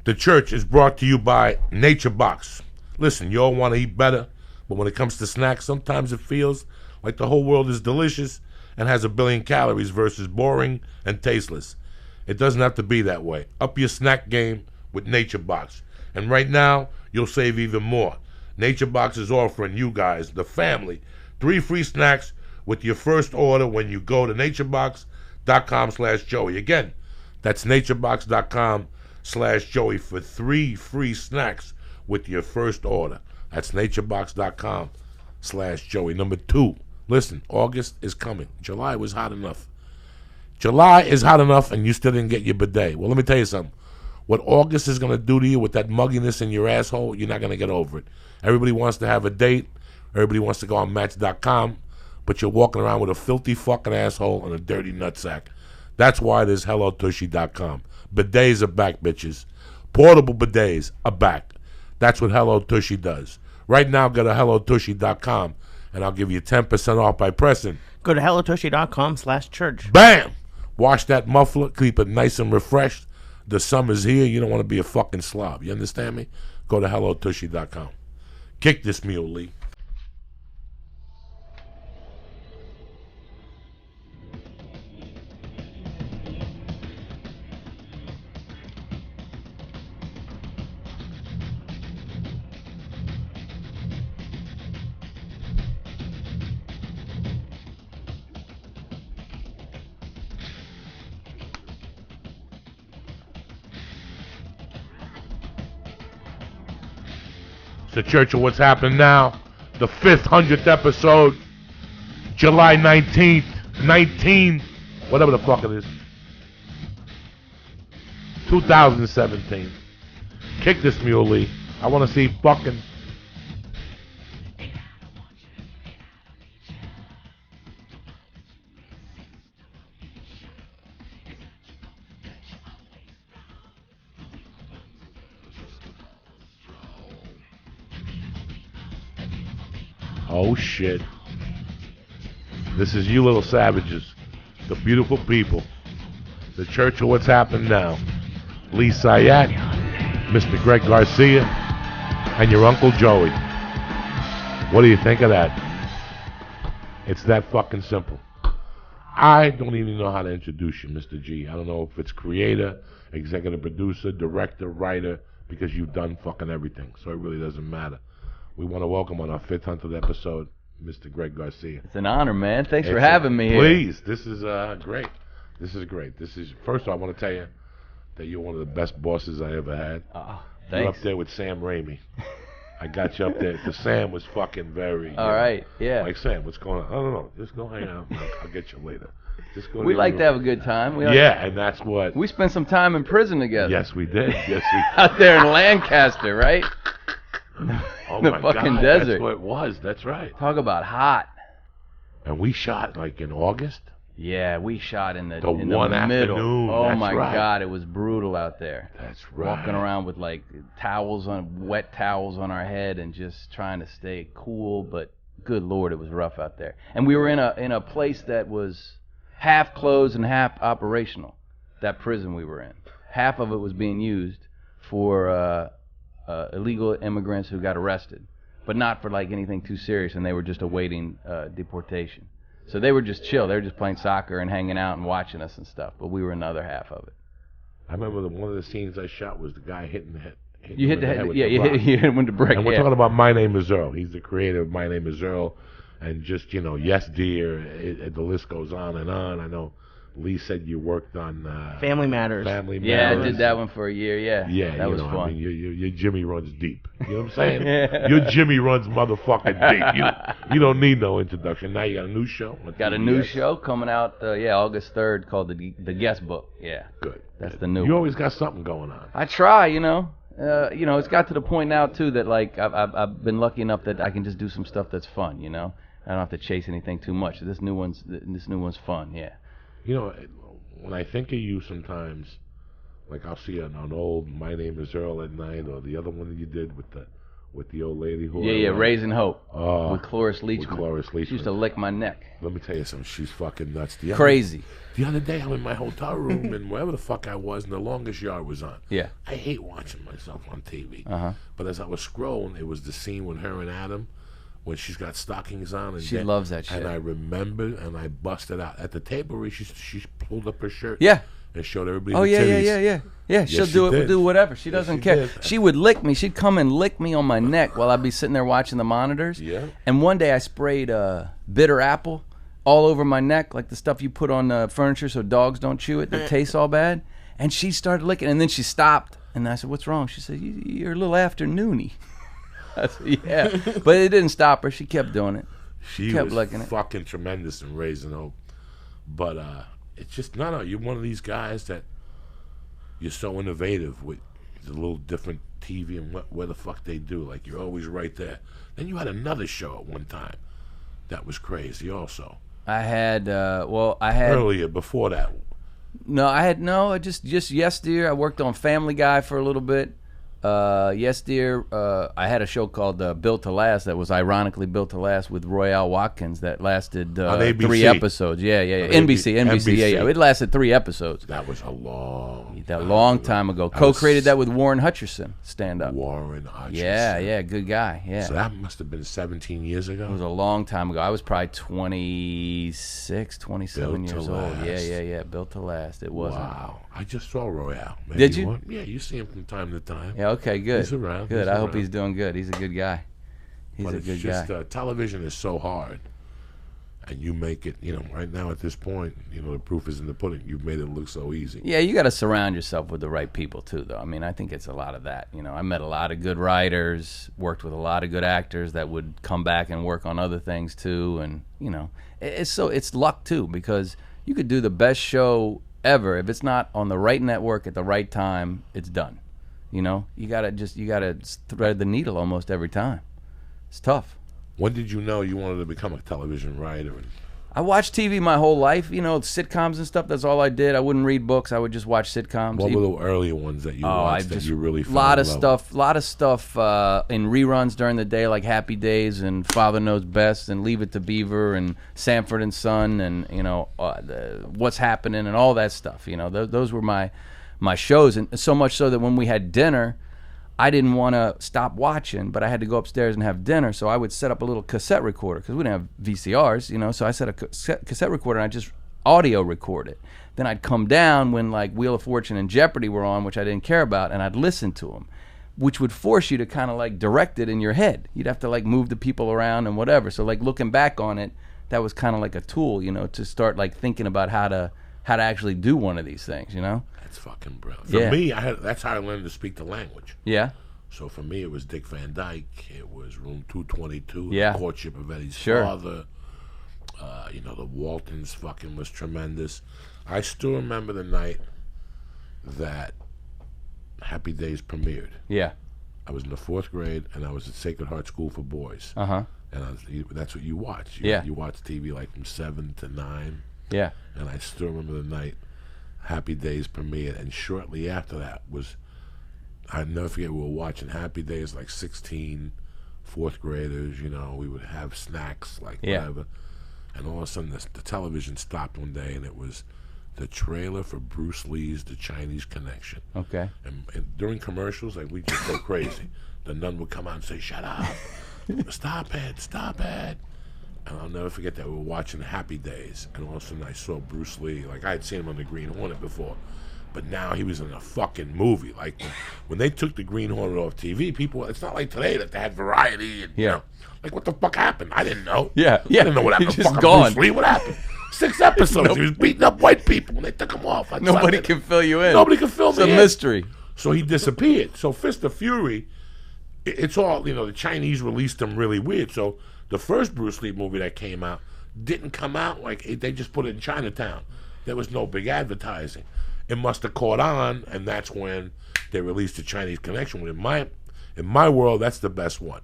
The church is brought to you by Nature Box. Listen, you all want to eat better, but when it comes to snacks, sometimes it feels like the whole world is delicious and has a billion calories versus boring and tasteless. It doesn't have to be that way. Up your snack game with Nature Box. And right now, you'll save even more. Nature Box is offering you guys, the family, 3 free snacks with your first order when you go to naturebox.com/Joey. Again, that's naturebox.com/Joey for 3 free snacks with your first order. That's naturebox.com/Joey. Number 2, listen, August is coming. July was hot enough. July is hot enough and you still didn't get your bidet. Well, let me tell you something. What August is going to do to you with that mugginess in your asshole, you're not going to get over it. Everybody wants to have a date. Everybody wants to go on Match.com, but you're walking around with a filthy fucking asshole and a dirty nutsack. That's why there's HelloTushy.com. Bidets are back, bitches. Portable bidets are back. That's what Hello Tushy does. Right now, go to HelloTushy.com, and I'll give you 10% off by pressing. Go to HelloTushy.com/church. Bam! Wash that muffler. Keep it nice and refreshed. The summer's here. You don't want to be a fucking slob. You understand me? Go to HelloTushy.com. Kick this mule, Lee. The Church of What's Happening Now, the 500th episode, July 19th, whatever the fuck it is, 2017. Kick this mule, Lee. I want to see fucking... Oh shit. This is you little savages. The beautiful people. The Church of What's Happening Now. Lee Syatt, Mr. Greg Garcia, and your Uncle Joey. What do you think of that? It's that fucking simple. I don't even know how to introduce you, Mr. G. I don't know if it's creator, executive producer, director, writer, because you've done fucking everything. So it really doesn't matter. We want to welcome on our 500th episode, Mr. Greg Garcia. It's an honor, man. Thanks for having me here. Please, this is great. This is great. First of all, I want to tell you that you're one of the best bosses I ever had. Thanks. You're up there with Sam Raimi. I got you up there. The Sam was fucking very... All right, yeah. Like, Sam, what's going on? I don't know. Just go hang out. I'll get you later. Just go. We like to have a good time. And that's what... We spent some time in prison together. Yes, we did. Out there in Lancaster, right? Oh the my fucking God, desert. That's what it was. That's right. Talk about hot. And we shot like in August. Yeah, we shot in the one middle. afternoon. Oh that's my right. God, it was brutal out there. That's right. Walking around with like wet towels on our head, and just trying to stay cool. But good Lord, it was rough out there. And we were in a place that was half closed and half operational. That prison we were in, half of it was being used for illegal immigrants who got arrested, but not for like anything too serious, and they were just awaiting deportation. So they were just chill. They were just playing soccer and hanging out and watching us and stuff. But we were in the other half of it. I remember one of the scenes I shot was the guy hitting the head. You hit the head. Yeah, you hit him with the brick. And we're talking about My Name Is Earl. He's the creator of My Name Is Earl, and just Yes Dear. The list goes on and on. I know Lee said you worked on Family Matters. Yeah, I did that one for a year. Yeah, that was fun. I mean, your Jimmy runs deep. You know what I'm saying? Your Jimmy runs motherfucking deep. You don't need no introduction. Now you got a new show. Got a new show coming out. August 3rd, called the Guest Book. Yeah, good. That's the new. You always got something going on. I try, it's got to the point now too that like I've been lucky enough that I can just do some stuff that's fun. I don't have to chase anything too much. This new one's fun. Yeah. When I think of you sometimes, like I'll see an old My Name Is Earl at night, or the other one that you did with with the old lady who. Yeah, Raising Hope. Oh, with Cloris Leachman. She used to lick my neck. Let me tell you something. She's fucking nuts. Crazy. The other day, I'm in my hotel room, and wherever the fuck I was, and The Longest Yard was on. Yeah. I hate watching myself on TV. Uh-huh. But as I was scrolling, it was the scene with her and Adam, when she's got stockings on. And she loves that shit. And I remembered, and I busted out. At the table where she pulled up her shirt. Yeah. And showed everybody the titties. Yeah, Yes, she'll do whatever. She doesn't care. Did. She would lick me. She'd come and lick me on my neck while I'd be sitting there watching the monitors. Yeah. And one day I sprayed bitter apple all over my neck, like the stuff you put on furniture so dogs don't chew it that tastes all bad. And she started licking, and then she stopped. And I said, "What's wrong?" She said, "You're a little afternoony." I said, "Yeah," but it didn't stop her. She kept doing it. She kept was licking it. Fucking tremendous in Raising Hope. But it's just no. You're one of these guys that you're so innovative with the little different TV and where the fuck they do. Like you're always right there. Then you had another show at one time that was crazy also. I had earlier before that. No, just Yes Dear. I worked on Family Guy for a little bit. Yes Dear. I had a show called Built to Last that was ironically Built to Last with Royale Watkins that lasted 3 episodes. Yeah. NBC. Yeah. It lasted 3 episodes. That was a long time ago. Co-created that with Warren Hutcherson, stand-up. Warren Hutcherson. Yeah, good guy. Yeah. So that must have been 17 years ago. It was a long time ago. I was probably 26, 27 years old. Yeah. Built to Last. It wasn't. Wow. I just saw Royale. Maybe Did you? Yeah, you see him from time to time. Yeah, okay, good. He's around. Good. I hope he's doing good. He's a good guy. He's a good guy. Television is so hard. And you make it, right now at this point, the proof is in the pudding. You've made it look so easy. Yeah, you got to surround yourself with the right people, too, though. I mean, I think it's a lot of that. I met a lot of good writers, worked with a lot of good actors that would come back and work on other things, too. And, it's luck, too, because you could do the best show ever. If it's not on the right network at the right time, it's done. You gotta thread the needle almost every time. It's tough. When did you know you wanted to become a television writer? I watched TV my whole life, sitcoms and stuff. That's all I did. I wouldn't read books. I would just watch sitcoms. What were the earlier ones that you watched that you really fell in love with? Lot of stuff in reruns during the day, like Happy Days and Father Knows Best and Leave It to Beaver and Sanford and Son and What's Happening and all that stuff. Those were my shows, and so much so that when we had dinner, I didn't want to stop watching, but I had to go upstairs and have dinner, so I would set up a little cassette recorder, because we didn't have VCRs, so I set a cassette recorder, and I just audio record it. Then I'd come down when, like, Wheel of Fortune and Jeopardy were on, which I didn't care about, and I'd listen to them, which would force you to kind of, like, direct it in your head. You'd have to, like, move the people around and whatever. So, like, looking back on it, that was kind of like a tool, to start, like, thinking about how to actually do one of these things, That's fucking brilliant. For me, that's how I learned to speak the language. Yeah. So for me, it was Dick Van Dyke. It was Room 222. Yeah. The Courtship of Eddie's Father. The Waltons fucking was tremendous. I still remember the night that Happy Days premiered. Yeah. I was in the 4th grade, and I was at Sacred Heart School for Boys. Uh-huh. And that's what you watch. You watch TV like from 7 to 9. Yeah. And I still remember the night Happy Days premiered, and shortly after that was, I'd never forget, we were watching Happy Days, like 16 4th graders, we would have snacks, like whatever. And all of a sudden the television stopped one day, and it was the trailer for Bruce Lee's The Chinese Connection. Okay. And during commercials, like, we just go crazy. The nun would come out and say, "Shut up, stop it. And I'll never forget that we were watching Happy Days, and all of a sudden I saw Bruce Lee. Like, I had seen him on the Green Hornet before, but now he was in a fucking movie. Like, when they took the Green Hornet off TV, people, it's not like today that they had variety. And, like, what the fuck happened? I didn't know. Yeah. I didn't know what happened. He's just fucking gone. Bruce Lee, what happened? 6 episodes. He was beating up white people, and they took him off. Nobody can fill you in. Nobody can fill me in. It's a mystery. So he disappeared. So Fist of Fury, it's all, the Chinese released him really weird. So the first Bruce Lee movie that came out didn't come out like they just put it in Chinatown. There was no big advertising. It must have caught on, and that's when they released the Chinese Connection. In my world, that's the best one.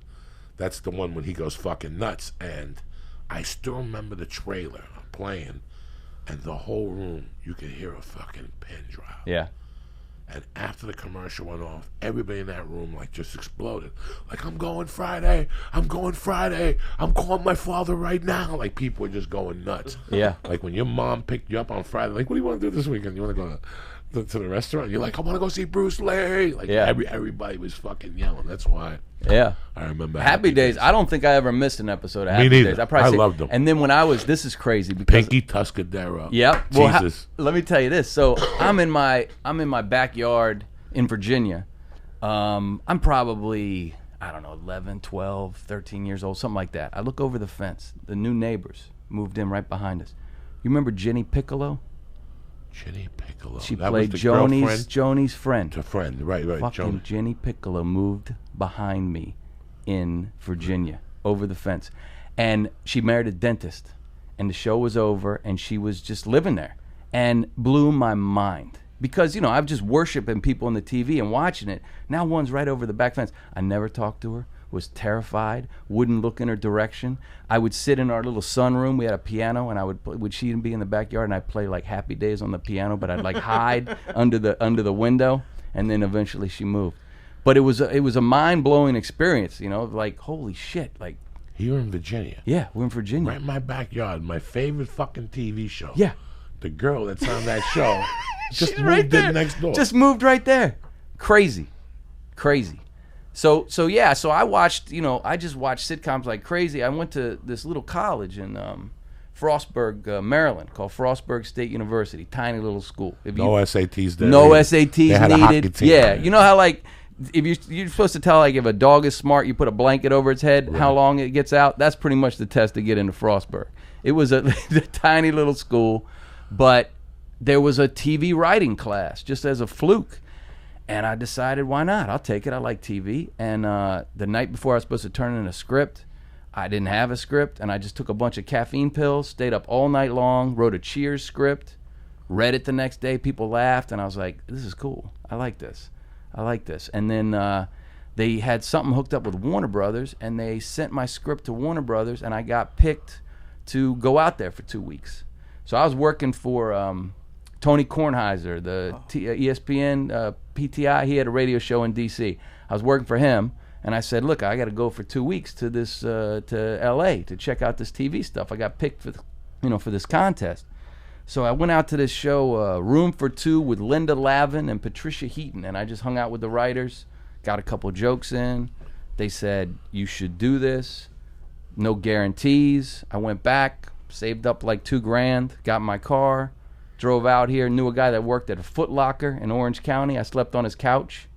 That's the one when he goes fucking nuts. And I still remember the trailer playing, and the whole room, you could hear a fucking pin drop. Yeah. And after the commercial went off, everybody in that room like just exploded. Like, I'm going Friday. I'm going Friday. I'm calling my father right now. Like, people were just going nuts. Yeah. Like, when your mom picked you up on Friday, like, what do you want to do this weekend? You want to go to the restaurant? You're like, I want to go see Bruce Lee. Like, everybody was fucking yelling. That's why. Yeah. I remember Happy Days. I don't think I ever missed an episode of Happy neither. Days. I loved them. And then when I was, this is crazy because Pinky Tuscadero. Yep. Well, Jesus. let me tell you this. So I'm in my backyard in Virginia. I'm probably, I don't know, 11, 12, 13 years old, something like that. I look over the fence. The new neighbors moved in right behind us. You remember Jenny Piccolo? Jenny Piccolo. She that played was the Joni's friend. A friend, right. Fucking Jenny Piccolo moved behind me in Virginia, over the fence. And she married a dentist. And the show was over, and she was just living there. And blew my mind. Because, you know, I'm just worshiping people on the TV and watching it. Now one's right over the back fence. I never talked to her, was terrified, wouldn't look in her direction. I would sit in our little sunroom. We had a piano, and I would she be in the backyard, and I'd play like Happy Days on the piano, but I'd like hide under the window, and then eventually she moved. But it was a mind-blowing experience, you know, like, holy shit, like. You're in Virginia. Yeah, we're in Virginia. Right in my backyard, my favorite fucking TV show. Yeah. The girl that's on that show just She's moved right there. in next door. Just moved right there. Crazy. So yeah, so I watched, you know, I just watched sitcoms like crazy. I went to this little college in Frostburg, Maryland, called Frostburg State University. Tiny little school. No SATs there. No either. SATs They had a hockey needed. team Yeah, there. you know how like if you're supposed to tell like if a dog is smart, you put a blanket over its head, how long it gets out. That's pretty much the test to get into Frostburg. It was a tiny little school, but there was a TV writing class just as a fluke. And I decided, why not? I'll take it. I like TV. And the night before I was supposed to turn in a script, I didn't have a script, and I just took a bunch of caffeine pills, stayed up all night long, wrote a Cheers script, read it the next day. People laughed, and I was like, this is cool. I like this. And then they had something hooked up with Warner Brothers, and they sent my script to Warner Brothers, and I got picked to go out there for 2 weeks. So I was working for Tony Kornheiser, the ESPN PTI. He had a radio show in D.C. I was working for him, and I said, look, I got to go for 2 weeks to this to L.A. to check out this TV stuff. I got picked for, for this contest. So I went out to this show, Room for Two, with Linda Lavin and Patricia Heaton, and I just hung out with the writers, got a couple jokes in. They said, you should do this. No guarantees. I went back, saved up like $2,000, got in my car, drove out here, knew a guy that worked at a Foot Locker in Orange County. I slept on his couch,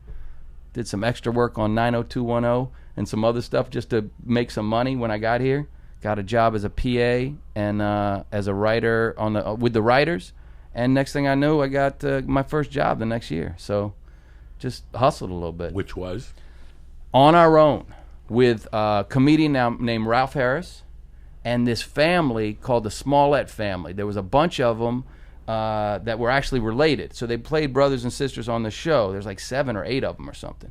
did some extra work on 90210 and some other stuff just to make some money when I got here. Got a job as a PA and as a writer with the writers. And next thing I knew, I got my first job the next year. So just hustled a little bit. Which was? On Our Own, with a comedian named Ralph Harris and this family called the Smollett family. There was a bunch of them that were actually related. So they played brothers and sisters on the show. There's like 7 or 8 of them or something.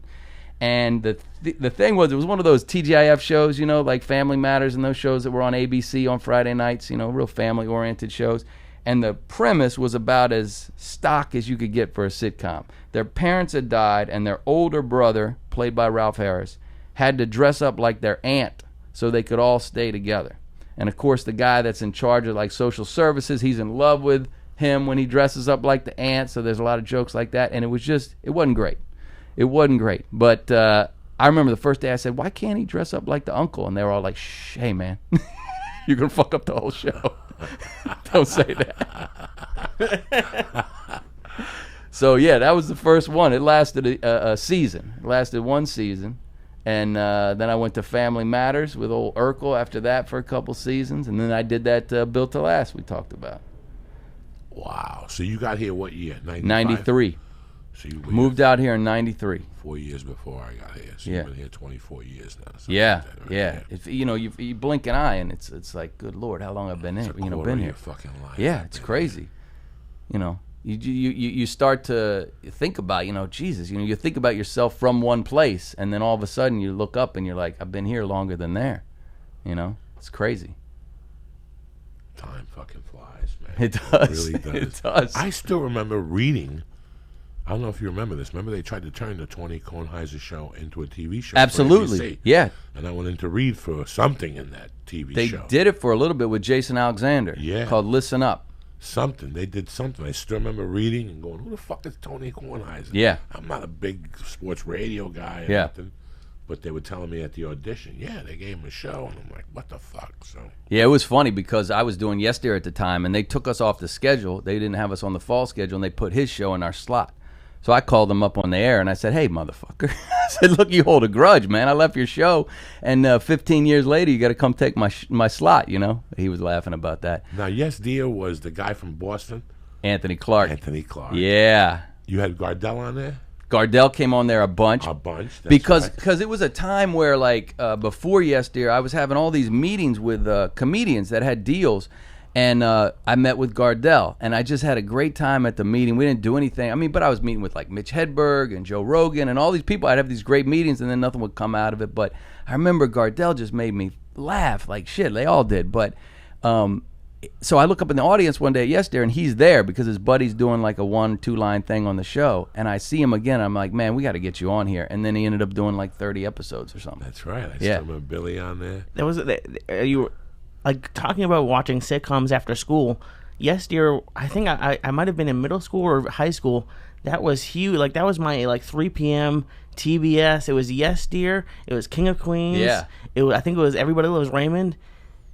And the thing was, it was one of those TGIF shows, like Family Matters and those shows that were on ABC on Friday nights, real family-oriented shows. And the premise was about as stock as you could get for a sitcom. Their parents had died, and their older brother, played by Ralph Harris, had to dress up like their aunt so they could all stay together. And, of course, the guy that's in charge of, like, social services, he's in love with him when he dresses up like the aunt, so there's a lot of jokes like that. And it wasn't great. It wasn't great. But I remember the first day I said, why can't he dress up like the uncle? And they were all like, shh, hey, man, you're going to fuck up the whole show. Don't say that. So, yeah, that was the first one. It lasted a season. It lasted 1 season. And then I went to Family Matters with old Urkel after that for a couple seasons. And then I did that Built to Last we talked about. Wow. So you got here what year? 95? 93. So you moved out here in 93. 4 years before I got here. So Yeah. you've been here 24 years now. Yeah, like that, right? yeah. If, you blink an eye and it's like, good Lord, how long I've been It's in, a quarter been of here. your fucking life. Yeah, I've it's been crazy. You start to think about, Jesus, you think about yourself from one place, and then all of a sudden you look up and you're like, I've been here longer than there. It's crazy. Time fucking flies, man. It does. It really does. It does. I still remember reading I don't know if you remember this. Remember they tried to turn the Tony Kornheiser show into a TV show? For Absolutely. ABC? Yeah. And I went in to read for something in that TV They show. did it for a little bit with Jason Alexander. Yeah. Called Listen Up. Something. They did something. I still remember reading and going, who the fuck is Tony Kornheiser? Yeah. I'm not a big sports radio guy or Yeah. nothing. But they were telling me at the audition, yeah, they gave him a show. And I'm like, what the fuck? So Yeah, it was funny because I was doing Yes Dear at the time, and they took us off the schedule. They didn't have us on the fall schedule, and they put his show in our slot. So I called him up on the air, and I said, hey, motherfucker. I said, look, you hold a grudge, man. I left your show, and 15 years later, you got to come take my slot, you know? He was laughing about that. now, Yes Dear was the guy from Boston, Anthony Clark. Anthony Clark. Yeah. You had Gardell on there? Gardell came on there a bunch. A bunch. That's Because right. it was a time where, like, before Yes Dear, I was having all these meetings with comedians that had deals, and I met with Gardell, and I just had a great time at the meeting. We didn't do anything. I mean, but I was meeting with, like, Mitch Hedberg and Joe Rogan and all these people. I'd have these great meetings, and then nothing would come out of it. But I remember Gardell just made me laugh like shit. They all did. But so I look up in the audience one day at Yes Dear, and he's there because his buddy's doing like a 1-2 line thing on the show, and I see him again. I'm like, man, we got to get you on here. And then he ended up doing like 30 episodes or something. That's right. I Yeah. still remember Billy on there. There was you were like talking about watching sitcoms after school. Yes Dear, I think I might have been in middle school or high school. That was huge. Like that was my like 3 p.m. TBS. It was Yes Dear. It was King of Queens. Yeah. I think it was Everybody Loves Raymond.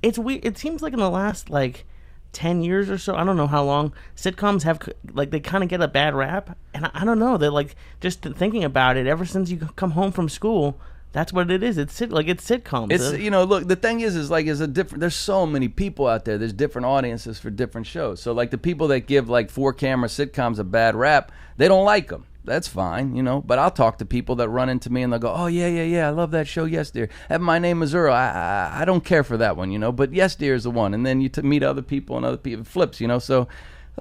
It's weird. It seems like in the last like 10 years or so, I don't know how long, sitcoms have like they kind of get a bad rap, and I don't know. They're like just thinking about it. Ever since you come home from school, that's what it is. It's sitcoms. It's look, the thing is like is a different. There's so many people out there. There's different audiences for different shows. So like the people that give like 4-camera sitcoms a bad rap, they don't like them. That's fine, you know. But I'll talk to people that run into me and they'll go, "Oh yeah, I love that show, Yes Dear. And My Name Is Earl. I don't care for that one, you know. But Yes Dear is the one." And then you meet other people and other people, it flips, you know. So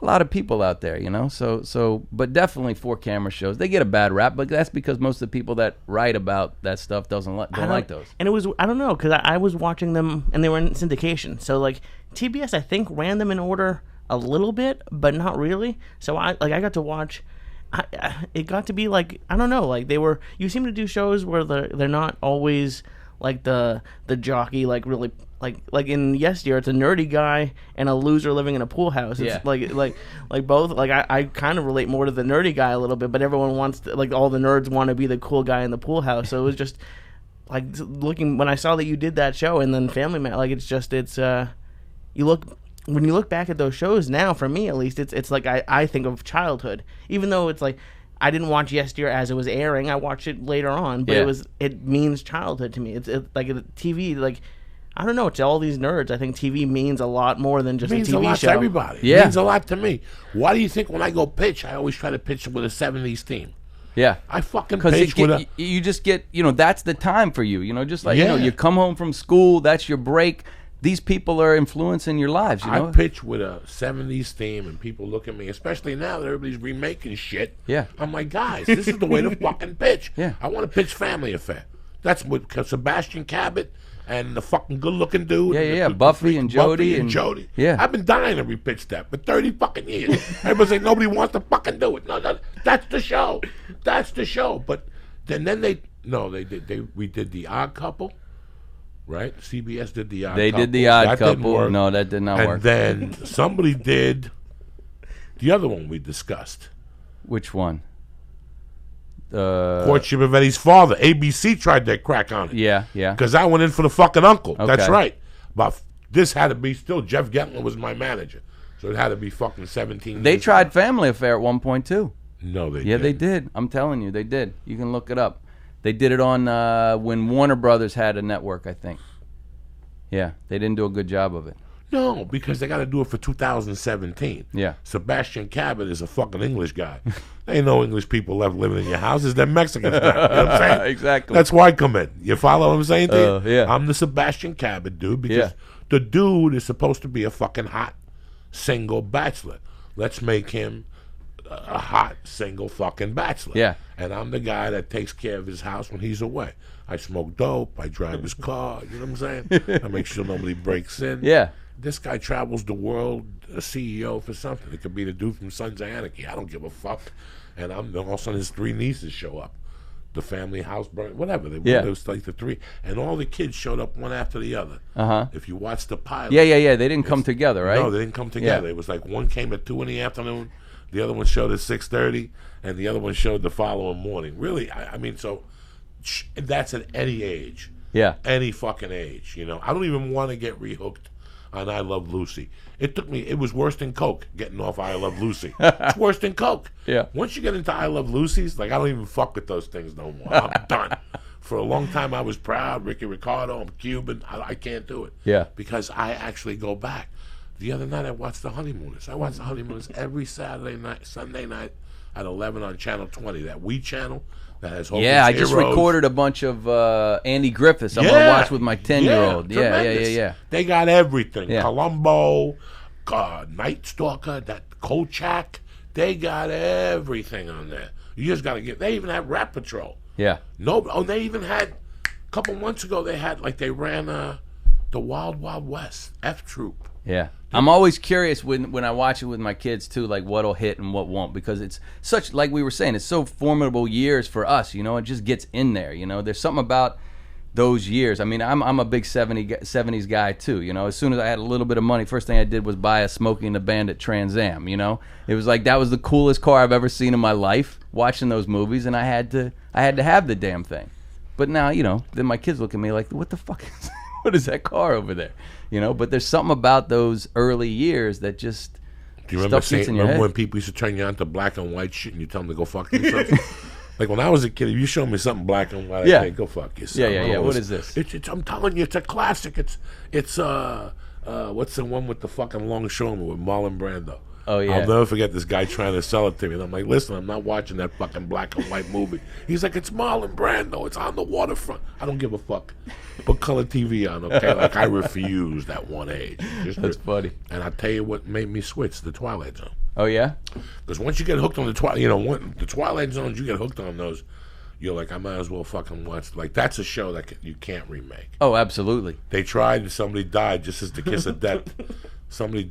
a lot of people out there, you know. But definitely 4-camera shows. They get a bad rap, but that's because most of the people that write about that stuff don't like those. And it was, I don't know, because I was watching them and they were in syndication. So like TBS, I think ran them in order a little bit, but not really. So I got to watch. It got to be like, I don't know, like you seem to do shows where they're not always like the jockey, like really like in Yes Dear, it's a nerdy guy and a loser living in a pool house. It's like both. Like I kind of relate more to the nerdy guy a little bit, but everyone wants to, like all the nerds want to be the cool guy in the pool house. So it was just like looking when I saw that you did that show, and then Family Man, like when you look back at those shows now, for me at least, it's like I think of childhood. Even though it's like I didn't watch Yes Dear as it was airing, I watched it later on, but it means childhood to me. It's like TV, like I don't know, to all these nerds, I think TV means a lot more than just a TV show. It means a lot to everybody. Yeah. It means a lot to me. Why do you think when I go pitch, I always try to pitch with a 70s theme? Yeah. I fucking pitch with a... You just get, you know, that's the time for you. You know, just like, Yeah. you know, you come home from school, that's your break. These people are influencing your lives, you know? I pitch with a 70s theme, and people look at me, especially now that everybody's remaking shit. Yeah. I'm like, guys, this is the way to fucking pitch. Yeah. I want to pitch Family Affair. That's what Sebastian Cabot and the fucking good-looking dude. Yeah. Buffy and Jody. and Jody. Yeah. I've been dying to repitch that for 30 fucking years. Everybody's like, nobody wants to fucking do it. No, that's the show. That's the show. But then we did The Odd Couple. Right? CBS did The Odd Couple. They did The Odd That didn't Couple. work. No, that did not work. And then somebody did the other one we discussed. Which one? Courtship of Eddie's father. ABC tried their crack on it. Yeah. Because I went in for the fucking uncle. Okay. That's right. But this had to be still, Jeff Gettler was my manager. So it had to be fucking 17 They years tried ago. Family Affair at one point, too. No, they Yeah, didn't. they did. I'm telling you, they did. You can look it up. They did it on when Warner Brothers had a network, I think. Yeah, they didn't do a good job of it. No, because they got to do it for 2017. Yeah. Sebastian Cabot is a fucking English guy. There ain't no English people left living in your houses. They're Mexicans now. You know what I'm saying? Exactly. That's why I come in. You follow what I'm saying to you? Yeah. I'm the Sebastian Cabot dude because Yeah. the dude is supposed to be a fucking hot single bachelor. Let's make him a hot single fucking bachelor. Yeah. And I'm the guy that takes care of his house when he's away. I smoke dope. I drive his car. You know what I'm saying? I make sure nobody breaks in. Yeah. This guy travels the world, a CEO for something. It could be the dude from Sons of Anarchy. I don't give a fuck. and all of a sudden his 3 nieces show up. The family house burned, whatever. Yeah. It was like the 3, and all the kids showed up one after the other. If you watch the pilot. Yeah. They didn't come together, right? No, they didn't come together. Yeah. It was like one came at 2 in the afternoon, the other one showed at 6:30, and the other one showed the following morning. Really, I mean, so that's at any age. Yeah. Any fucking age, you know. I don't even want to get rehooked on I Love Lucy. It was worse than Coke, getting off I Love Lucy. It's worse than Coke. Yeah. Once you get into I Love Lucy's, like, I don't even fuck with those things no more. I'm done. For a long time, I was proud. Ricky Ricardo, I'm Cuban. I can't do it. Yeah. Because I actually go back. The other night, I watched The Honeymooners. I watch The Honeymooners every Saturday night, Sunday night at 11 on Channel 20, that We channel that has Hogan's Yeah, I just Heroes. recorded a bunch of Andy Griffiths. I'm going to watch with my 10-year-old. Yeah. They got everything. Yeah. Columbo, Night Stalker, that Kolchak. They got everything on there. You just got to get. They even had Rat Patrol. Yeah. They even had, a couple months ago, they ran the Wild Wild West, F Troop. Yeah. I'm always curious when I watch it with my kids too, like what'll hit and what won't, because it's such, like we were saying, it's so formidable years for us, you know. It just gets in there, you know. There's something about those years. I mean, I'm a big 70s guy too, you know. As soon as I had a little bit of money, first thing I did was buy a Smokey and the Bandit Trans Am, you know. It was like that was the coolest car I've ever seen in my life, watching those movies, and I had to have the damn thing. But now, you know, then my kids look at me like, what the fuck is what is that car over there? You know, but there's something about those early years that just Do you remember, stuff gets in your head. when people used to turn you on to black and white shit and you tell them to go fuck themselves? Like when I was a kid, if you show me something black and white, I'd say, go fuck yourself. Yeah. What is this? I'm telling you, it's a classic. It's what's the one with the fucking longshoreman with Marlon Brando? Oh, yeah. I'll never forget this guy trying to sell it to me. And I'm like, listen, I'm not watching that fucking black and white movie. He's like, it's Marlon Brando. It's on the waterfront. I don't give a fuck. Put color TV on, okay? Like, I refused at one age. That's funny. And I'll tell you what made me switch, the Twilight Zone. Oh, yeah? Because once you get hooked on the Twilight, you know, the Twilight Zones, you get hooked on those, you're like, I might as well fucking watch. Like, that's a show that you can't remake. Oh, absolutely. They tried and somebody died just as the kiss of death. Somebody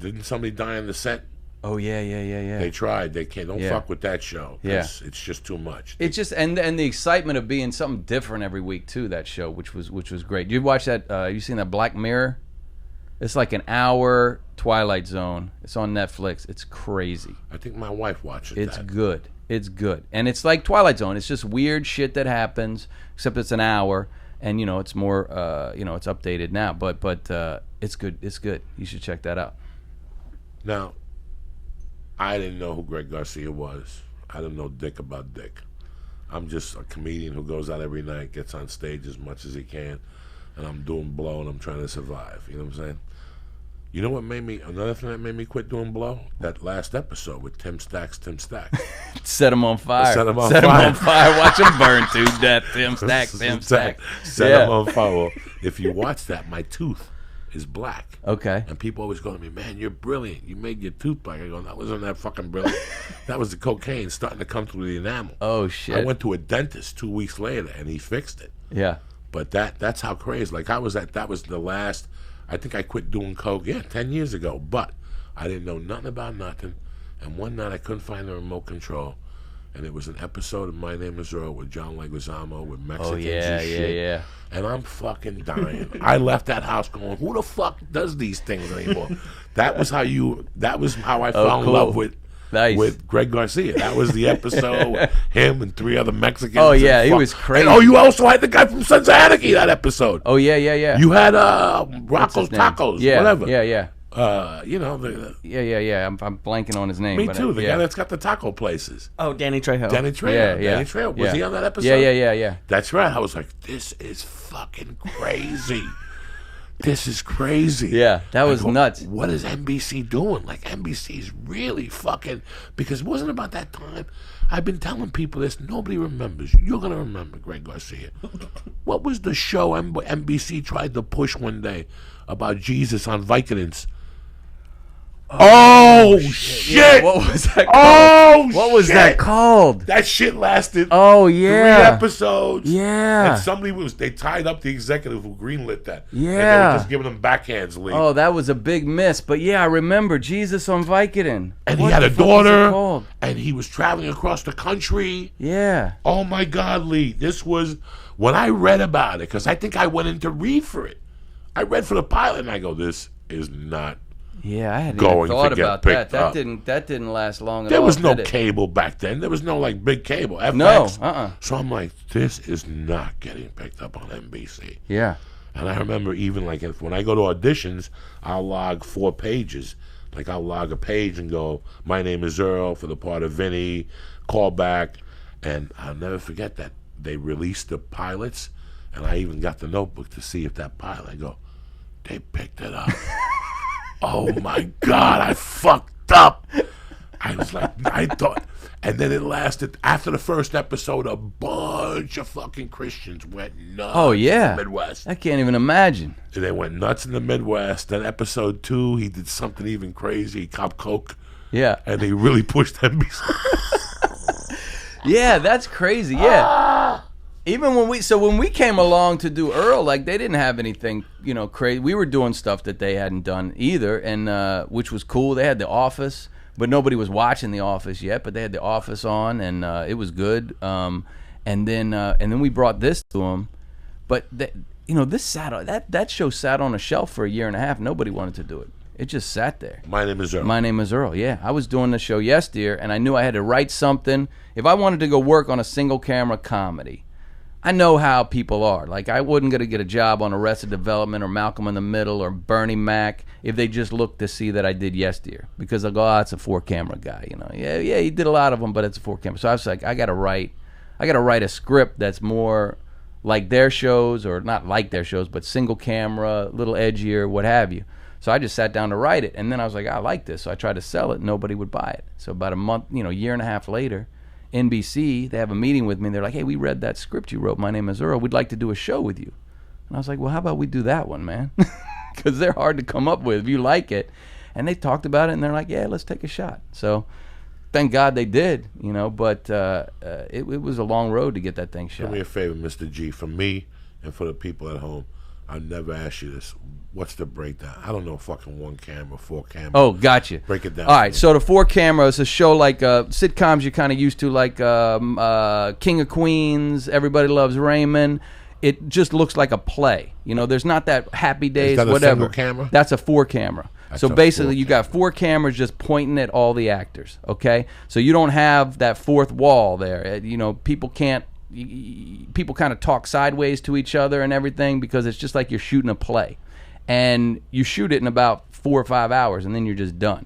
die on the set? Oh, yeah. They tried. They can't. Don't fuck with that show. Yeah. It's just too much. It's just and the excitement of being something different every week too. That show, which was great. You watch that? You seen that Black Mirror? It's like an hour Twilight Zone. It's on Netflix. It's crazy. I think my wife watches that. It's good. It's good, and it's like Twilight Zone. It's just weird shit that happens, except it's an hour, and you know it's more. You know it's updated now, but it's good. It's good. You should check that out. Now, I didn't know who Greg Garcia was. I didn't know dick about dick. I'm just a comedian who goes out every night, gets on stage as much as he can, and I'm doing blow and I'm trying to survive. You know what I'm saying? You know what another thing that made me quit doing blow? That last episode with Tim Stacks. Set him on fire. Set him on fire. Watch him burn to death. Tim Stacks. Set him on fire. Well, if you watch that, my tooth is black. Okay. And people always go to me, man, you're brilliant. You made your tooth black. I go, that wasn't that fucking brilliant. That was the cocaine starting to come through the enamel. Oh, shit. I went to a dentist 2 weeks later, and he fixed it. Yeah. But that's how crazy. Like, that was the last, I think I quit doing coke, 10 years ago. But I didn't know nothing about nothing. And one night I couldn't find the remote control. And it was an episode of My Name Is Earl with John Leguizamo with Mexicans and shit. Yeah. And I'm fucking dying. I left that house going, who the fuck does these things anymore? That was how I fell in love with Greg Garcia. That was the episode, him and 3 other Mexicans. Oh, yeah, he was crazy. And, you also had the guy from Sons of Anarchy, that episode. Oh, yeah. You had Rocco's Tacos, whatever. Yeah. You know, Yeah. I'm blanking on his name. Me too. The guy that's got the taco places. Oh, Danny Trejo. Danny Trejo. Yeah. Danny Trejo. Was he on that episode? Yeah. That's right. I was like, this is fucking crazy. This is crazy. Yeah, that was nuts. What is NBC doing? Like, NBC's really fucking... Because it wasn't about that time. I've been telling people this. Nobody remembers. You're going to remember Greg Garcia. What was the show NBC tried to push one day about Jesus on Vicodins? Oh shit! Yeah, what was that called? Oh, what was shit. that called? That shit lasted. Oh yeah, 3 episodes. Yeah. And they tied up the executive who greenlit that. Yeah. And they were just giving them backhands, Lee. Oh, that was a big miss. But yeah, I remember Jesus on Vicodin. And What he had the a fuck was it daughter. called? And he was traveling across the country. Yeah. Oh my God, Lee! This was when I read about it, because I think I went in to read for it. I read for the pilot, and I go, "This is not." Yeah, I hadn't Going even thought to get about that. picked up. That didn't last long at There all. was no did it? cable back then. There was no like big cable. FX. No, So I'm like, this is not getting picked up on NBC. Yeah. And I remember even like when I go to auditions, I'll log 4 pages. Like I'll log a page and go, "My name is Earl" for the part of Vinny, call back, and I'll never forget that they released the pilots, and I even got the notebook to see if that pilot. I go, they picked it up. Oh my God, I fucked up. I was like, I thought, and then it lasted, after the first episode, a bunch of fucking Christians went nuts. Oh yeah. In the Midwest. I can't even imagine. And they went nuts in the Midwest. Then episode 2, he did something even crazy. He copped coke, Yeah. and they really pushed NBC. Yeah, that's crazy. Yeah. Even when we came along to do Earl, like they didn't have anything, crazy. We were doing stuff that they hadn't done either, and which was cool. They had The Office, but nobody was watching The Office yet. But they had The Office on, and it was good. And then we brought this to them, but this that show sat on a shelf for a year and a half. Nobody wanted to do it. It just sat there. My Name is Earl. My Name is Earl, yeah. I was doing the show Yes Dear, and I knew I had to write something. If I wanted to go work on a single camera comedy, I know how people are. Like, I wasn't going to get a job on Arrested Development or Malcolm in the Middle or Bernie Mac if they just looked to see that I did Yes Dear. Because I go, oh, it's a 4-camera guy, Yeah, he did a lot of them, but it's a 4-camera. So I was like, I got to write a script that's more like their shows, or not like their shows, but single camera, a little edgier, what have you. So I just sat down to write it, and then I was like, I like this. So I tried to sell it. Nobody would buy it. So about a month, year and a half later, NBC, they have a meeting with me, and they're like, hey, we read that script you wrote, My Name is Earl. We'd like to do a show with you. And I was like, well, how about we do that one, man? Because they're hard to come up with if you like it. And they talked about it, and they're like, yeah, let's take a shot. So thank God they did, but it was a long road to get that thing shot. Do me a favor, Mr. G, for me and for the people at home. I never asked you this. What's the breakdown? I don't know, fucking 1 camera, 4 camera. Oh, gotcha. Break it down. All right, so the 4 cameras, a show like sitcoms you're kind of used to, like King of Queens, Everybody Loves Raymond. It just looks like a play. There's not that Happy Days, Is that a whatever. single camera? That's a 4 camera. So a basically, 4 you got 4 cameras just pointing at all the actors. Okay, so you don't have that 4th wall there. People can't. People kind of talk sideways to each other and everything because it's just like you're shooting a play, and you shoot it in about 4 or 5 hours, and then you're just done.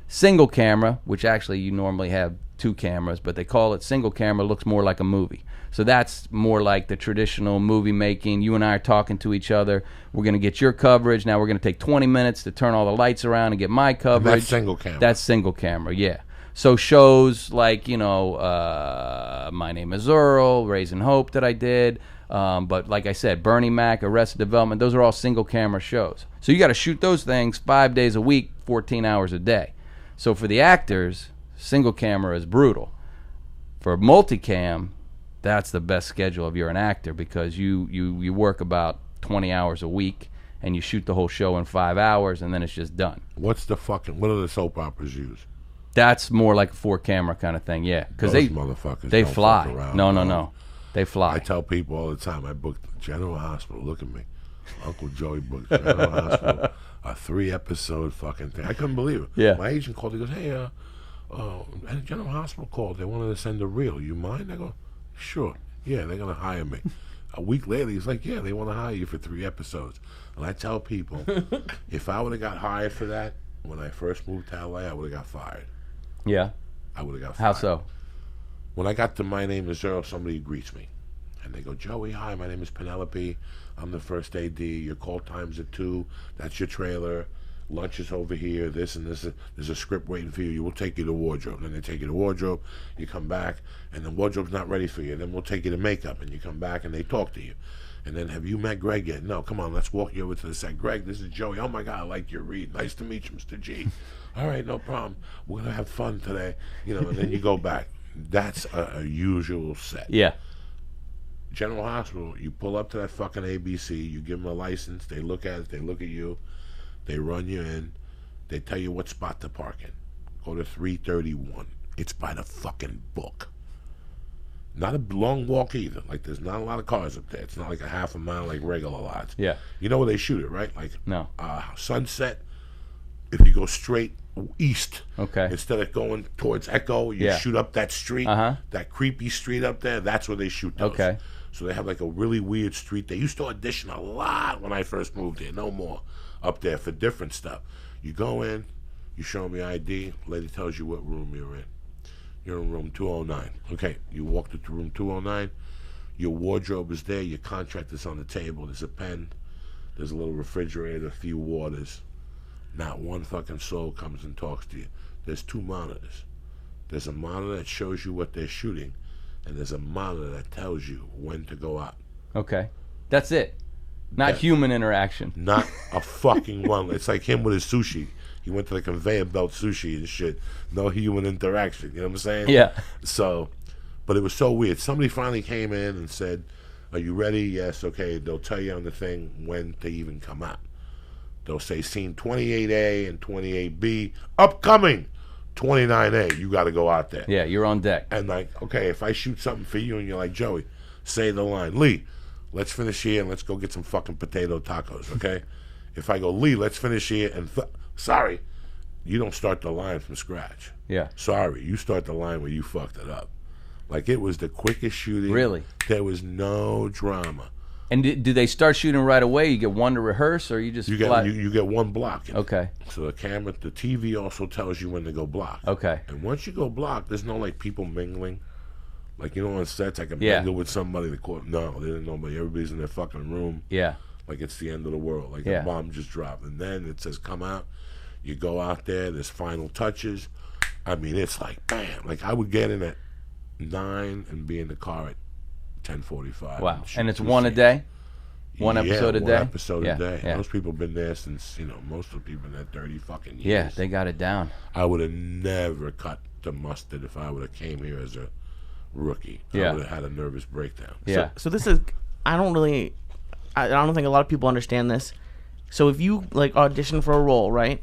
Single camera, which actually you normally have 2 cameras, but they call it single camera, looks more like a movie. So that's more like the traditional movie making. You and I are talking to each other. We're going to get your coverage. Now we're going to take 20 minutes to turn all the lights around and get my coverage. And that's single camera. That's single camera, yeah. So shows like, My Name is Earl, Raising Hope that I did. But like I said, Bernie Mac, Arrested Development, those are all single camera shows. So you got to shoot those things 5 days a week, 14 hours a day. So for the actors, single camera is brutal. For multicam, that's the best schedule if you're an actor, because you work about 20 hours a week and you shoot the whole show in 5 hours and then it's just done. What do the soap operas use? That's more like a 4-camera kind of thing, yeah. Because Those motherfuckers they don't fly. fuck around, No. They fly. I tell people all the time, I booked General Hospital. Look at me. Uncle Joey booked General Hospital, a 3-episode fucking thing. I couldn't believe it. Yeah. My agent called. He goes, hey, General Hospital called. They wanted to send a reel. You mind? I go, sure. Yeah, they're going to hire me. A week later, he's like, yeah, they want to hire you for 3 episodes. And I tell people, if I would have got hired for that when I first moved to LA, I would have got fired. Yeah. I would have got fired. How so? When I got to My Name is Earl, somebody greets me. And they go, Joey, hi, my name is Penelope. I'm the first AD. Your call time's at 2. That's your trailer. lunch is over here, this and this. There's a script waiting for you. You will take you to wardrobe. Then they take you to wardrobe. You come back, and the wardrobe's not ready for you. Then we'll take you to makeup, and you come back, and they talk to you. And then, have you met Greg yet? No, come on, let's walk you over to the set. Greg, this is Joey. Oh my God, I like your read. Nice to meet you, Mr. G. All right, no problem. We're gonna have fun today. And then you go back. That's a usual set. Yeah. General Hospital, you pull up to that fucking ABC, you give them a license, they look at it, they look at you, they run you in, they tell you what spot to park in. Go to 331. It's by the fucking book. Not a long walk either. Like, there's not a lot of cars up there. It's not like a half a mile like regular lots. Yeah. You know where they shoot it, right? Like, No. Sunset, if you go straight east, Okay. instead of going towards Echo, you shoot up that street, that creepy street up there, that's where they shoot those. Okay. So they have like a really weird street. They used to audition a lot when I first moved here. No more up there for different stuff. You go in, you show me ID, lady tells you what room you're in. You're in room 209. Okay, you walk to room 209. Your wardrobe is there. Your contract is on the table. There's a pen. There's a little refrigerator, a few waters. Not one fucking soul comes and talks to you. There's 2 monitors. There's a monitor that shows you what they're shooting, and there's a monitor that tells you when to go out. Okay. That's it. Not human interaction. Not a fucking one. It's like him with his sushi. He went to the conveyor belt sushi and shit. No human interaction. You know what I'm saying? Yeah. So, but it was so weird. Somebody finally came in and said, "Are you ready?" Yes. Okay. They'll tell you on the thing when to even come out. They'll say scene 28A and 28B, upcoming 29A. You got to go out there. Yeah, you're on deck. And like, okay, if I shoot something for you and you're like, Joey, say the line, Lee, let's finish here and let's go get some fucking potato tacos, okay? If I go, Lee, let's finish here and sorry, you don't start the line from scratch. Yeah. Sorry, you start the line where you fucked it up. Like, it was the quickest shooting. Really? There was no drama. And do they start shooting right away? You get one to rehearse, or you just you get one block. Okay. So the TV also tells you when to go block. Okay. And once you go block, there's no like people mingling. Like, on sets, I can mingle with somebody. No, they didn't know, but everybody's in their fucking room. Yeah. Like it's the end of the world. Like a bomb just dropped. And then it says, come out. You go out there. There's final touches. I mean, it's like, bam. Like, I would get in at 9 and be in the car at 10:45. Wow. And it's one a day? One episode a day? One episode a day. Yeah. Those people have been there since, most of the people been there 30 fucking years. Yeah, they got it down. I would have never cut the mustard if I would have came here as a rookie. Yeah. I would have had a nervous breakdown. Yeah. So this is, I don't think a lot of people understand this. So if you like audition for a role, right?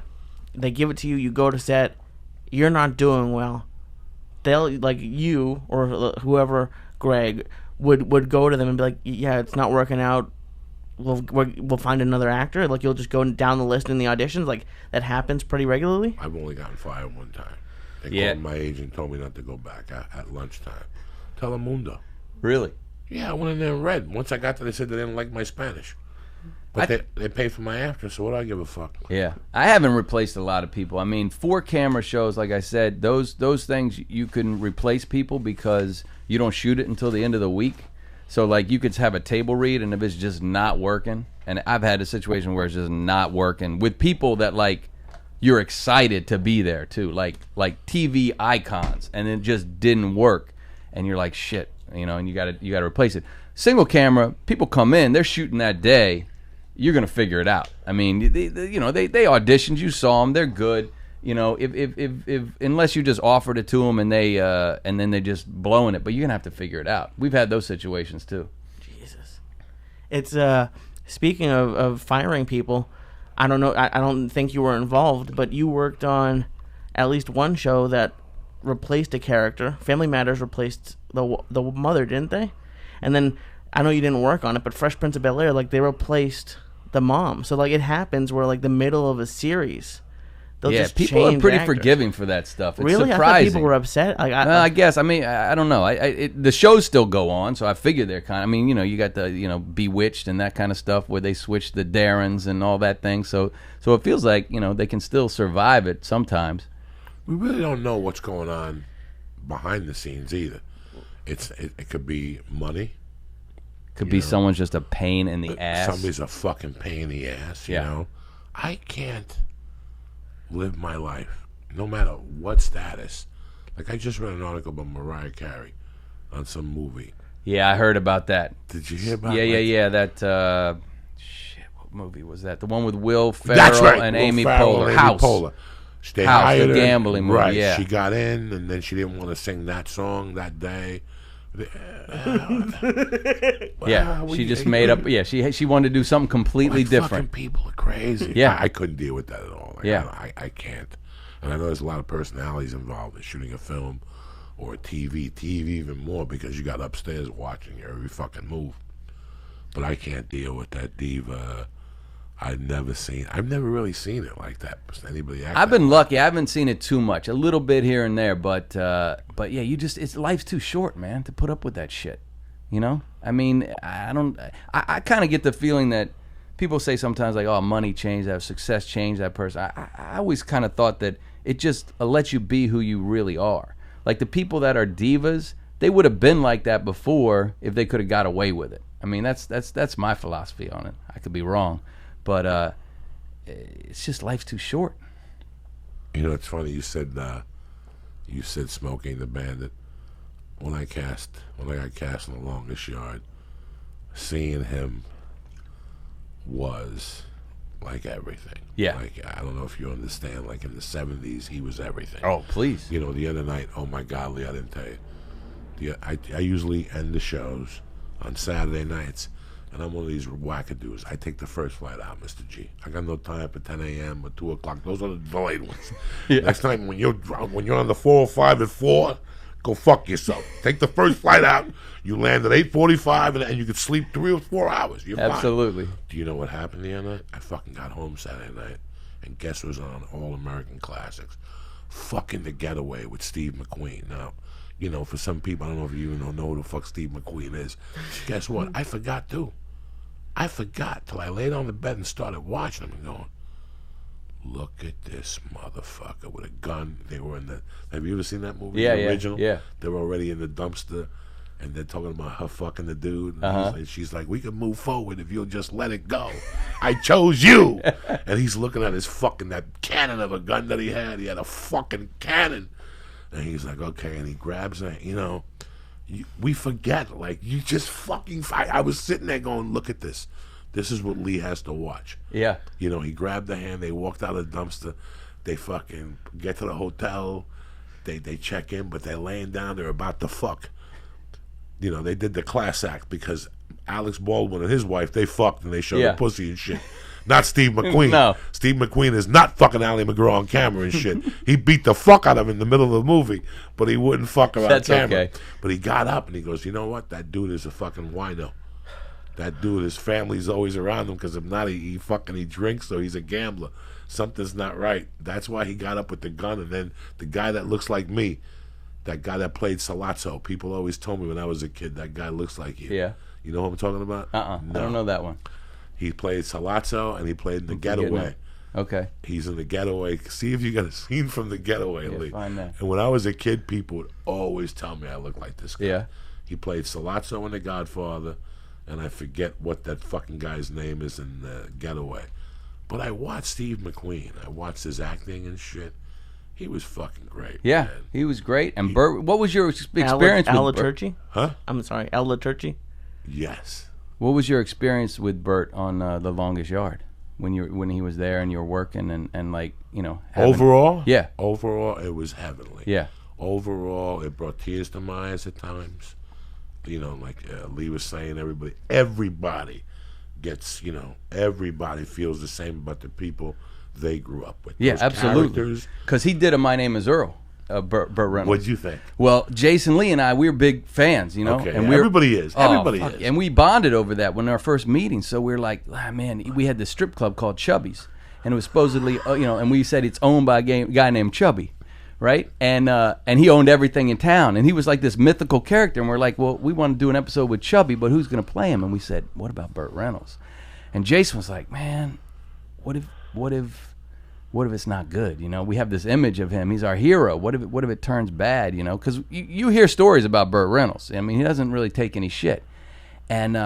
They give it to you, you go to set, you're not doing well. They'll, like, you or whoever, Greg, would go to them and be like, yeah, it's not working out. We'll find another actor. Like, you'll just go down the list in the auditions. Like, that happens pretty regularly. I've only gotten fired one time. They called my agent and told me not to go back at lunchtime. Telemundo. Really? Yeah, I went in there and read. Once I got there, they said they didn't like my Spanish. But they paid for my actor, so what do I give a fuck? Yeah. I haven't replaced a lot of people. I mean, 4-camera shows, like I said, those things, you can replace people because you don't shoot it until the end of the week. So, like, you could have a table read, and if it's just not working, and I've had a situation where it's just not working with people that, like, you're excited to be there, too. Like TV icons, and it just didn't work. And you're like, shit, and you gotta replace it. Single camera, people come in, they're shooting that day. You're gonna figure it out. I mean, they auditioned. You saw them. They're good. If unless you just offered it to them and then they just blowing it, but you're gonna have to figure it out. We've had those situations too. Jesus, it's speaking of firing people. I don't know. I don't think you were involved, but you worked on at least one show that replaced a character. Family Matters replaced the mother, didn't they? And then I know you didn't work on it, but Fresh Prince of Bel-Air, like, they replaced the mom. So, like, it happens where, like, the middle of a series, they'll just people are change pretty actors. forgiving for that stuff. It's really? surprising. I thought people were upset. Like, I guess. I mean, I don't know. The shows still go on, so I figure they're kind of. I mean, you got the Bewitched and that kind of stuff where they switch the Darrens and all that thing. So it feels like they can still survive it sometimes. We really don't know what's going on behind the scenes either. It could be money. Could be someone's just a pain in the ass. Somebody's a fucking pain in the ass, you know. I can't live my life, no matter what status. Like, I just read an article about Mariah Carey on some movie. Yeah, I heard about that. Did you hear about Yeah. That, shit, what movie was that? The one with Will Ferrell That's right. and Will Amy Ferrell Poehler. and House. Amy Poehler. They House, hired the her, gambling movie, right? yeah. She got in, and then she didn't want to sing that song that day. She just made up. Yeah, she wanted to do something completely different. Fucking people are crazy. Yeah. I couldn't deal with that at all. Like, Yeah. I can't. And I know there's a lot of personalities involved in shooting a film or a TV even more, because you got upstairs watching your every fucking move. But I can't deal with that diva. I've never really seen it like that. Anybody act I've that been way. lucky. I haven't seen it too much. A little bit here and there, but yeah, life's too short, man, to put up with that shit. You know? I mean, I kind of get the feeling that people say sometimes, like, oh, money changed that, success changed that person. I always kind of thought that it just lets you be who you really are. Like, the people that are divas, they would have been like that before if they could have got away with it. I mean, that's my philosophy on it. I could be wrong, but it's just life's too short. You know, it's funny you said Smoking the Bandit. When I got cast in The Longest Yard, seeing him was like everything. Yeah. Like, I don't know if you understand, like in the 70s, he was everything. Oh, please. You know, the other night, oh my God, Lee, I didn't tell you. I usually end the shows on Saturday nights, and I'm one of these wackadoos. I take the first flight out, Mr. G. I got no time for 10 a.m. or 2 o'clock. Those are the delayed ones. Yeah. Next time when you're on the 405 at 4, go fuck yourself. Take the first flight out. You land at 8:45, and you can sleep 3 or 4 hours. You're Absolutely. fine. Do you know what happened the other night? I fucking got home Saturday night, and guess what was on All American Classics? Fucking The Getaway with Steve McQueen. Now, you know, for some people, I don't know if you even know who the fuck Steve McQueen is. Guess what? I forgot too. I forgot till I laid on the bed and started watching him and going, look at this motherfucker with a gun. They were in the. Have you ever seen that movie? Yeah, the original? yeah. They were already in the dumpster, and they're talking about her fucking the dude. And she's like, we can move forward if you'll just let it go. I chose you. And he's looking at his fucking, that cannon of a gun that he had. He had a fucking cannon. And he's like, okay, and he grabs her, you know. We forget, like, you just fucking fight. I was sitting there going, look at this. This is what Lee has to watch. Yeah. You know, he grabbed the hand. They walked out of the dumpster. They fucking get to the hotel. They check in, but they're laying down. They're about to fuck. You know, they did the class act because Alex Baldwin and his wife, they fucked and they showed the pussy and shit. Not Steve McQueen. No. Steve McQueen is not fucking Ally McGraw on camera and shit. He beat the fuck out of him in the middle of the movie, but he wouldn't fuck her on camera. Okay. But he got up and he goes, you know what? That dude is a fucking wino. That dude, his family's always around him because if not, he drinks or he's a gambler. Something's not right. That's why he got up with the gun. And then the guy that looks like me, that guy that played Salazzo, people always told me when I was a kid, that guy looks like you. Yeah. You know what I'm talking about? No. No. I don't know that one. He played Salazzo and he played in The Getaway. Okay. He's in The Getaway. See if you got a scene from The Getaway, Lee. Find that. And when I was a kid, people would always tell me I look like this guy. Yeah. He played Salazzo in The Godfather, and I forget what that fucking guy's name is in The Getaway. But I watched Steve McQueen. I watched his acting and shit. He was fucking great. Yeah, man. he was great. And Burt, what was your experience Al with Burt? Turchi? Huh? I'm sorry, Al Turchi? Yes. What was your experience with Burt on The Longest Yard when he was there and you were working and like, you know, Overall? Yeah. Overall, it was heavenly. Yeah. Overall, it brought tears to my eyes at times. You know, like Lee was saying, everybody gets, you know, everybody feels the same about the people they grew up with. Yeah, Those absolutely. characters. Because he did a My Name Is Earl, Burt Reynolds. What'd you think? Well, Jason Lee and I, we were big fans, you know. Okay, and yeah, everybody is. Everybody fuck, is. And we bonded over that when our first meeting. So we were like, man, we had this strip club called Chubby's. And it was supposedly, you know, and we said it's owned by a guy named Chubby, right? And he owned everything in town. And he was like this mythical character. And we're like, well, we want to do an episode with Chubby, but who's going to play him? And we said, what about Burt Reynolds? And Jason was like, man, what if it's not good? You know, we have this image of him. He's our hero. What if it turns bad? You know, because you hear stories about Burt Reynolds. I mean, he doesn't really take any shit. And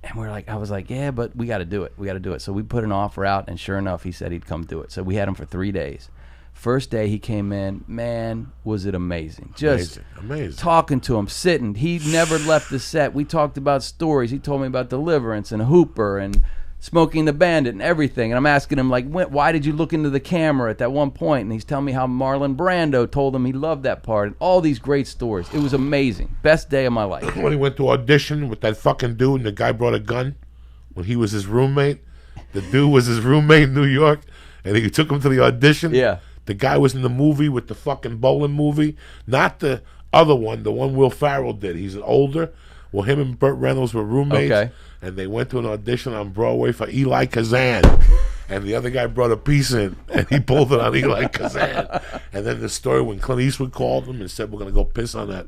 And I was like, yeah, but we got to do it. We got to do it. So we put an offer out, and sure enough, he said he'd come do it. So we had him for 3 days. First day he came in, man, was it amazing. Just amazing. Talking to him, sitting. He never left the set. We talked about stories. He told me about Deliverance and Hooper and Smoking the Bandit and everything. And I'm asking him, like, why did you look into the camera at that one point? And he's telling me how Marlon Brando told him he loved that part. And all these great stories. It was amazing. Best day of my life. When he went to audition with that fucking dude and the guy brought a gun when he was his roommate. The dude was his roommate in New York. And he took him to the audition. Yeah. The guy was in the movie with the fucking bowling movie. Not the other one, the one Will Ferrell did. He's older. Well, him and Burt Reynolds were roommates. Okay. And they went to an audition on Broadway for Eli Kazan. And the other guy brought a piece in, and he pulled it on Eli Kazan. And then the story when Clint Eastwood called him and said, we're going to go piss on that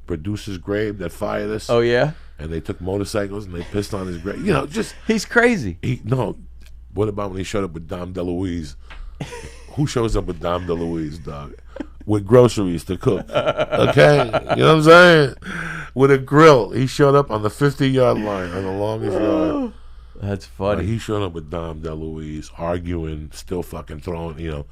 producer's grave that fired us. Oh, yeah? And they took motorcycles and they pissed on his grave. Just... He's crazy. What about when he showed up with Dom DeLuise? Who shows up with Dom DeLuise, dog? With groceries to cook. Okay? You know what I'm saying? With a grill. He showed up on the 50-yard line on the longest yard. That's funny. He showed up with Dom DeLuise, arguing, still fucking throwing,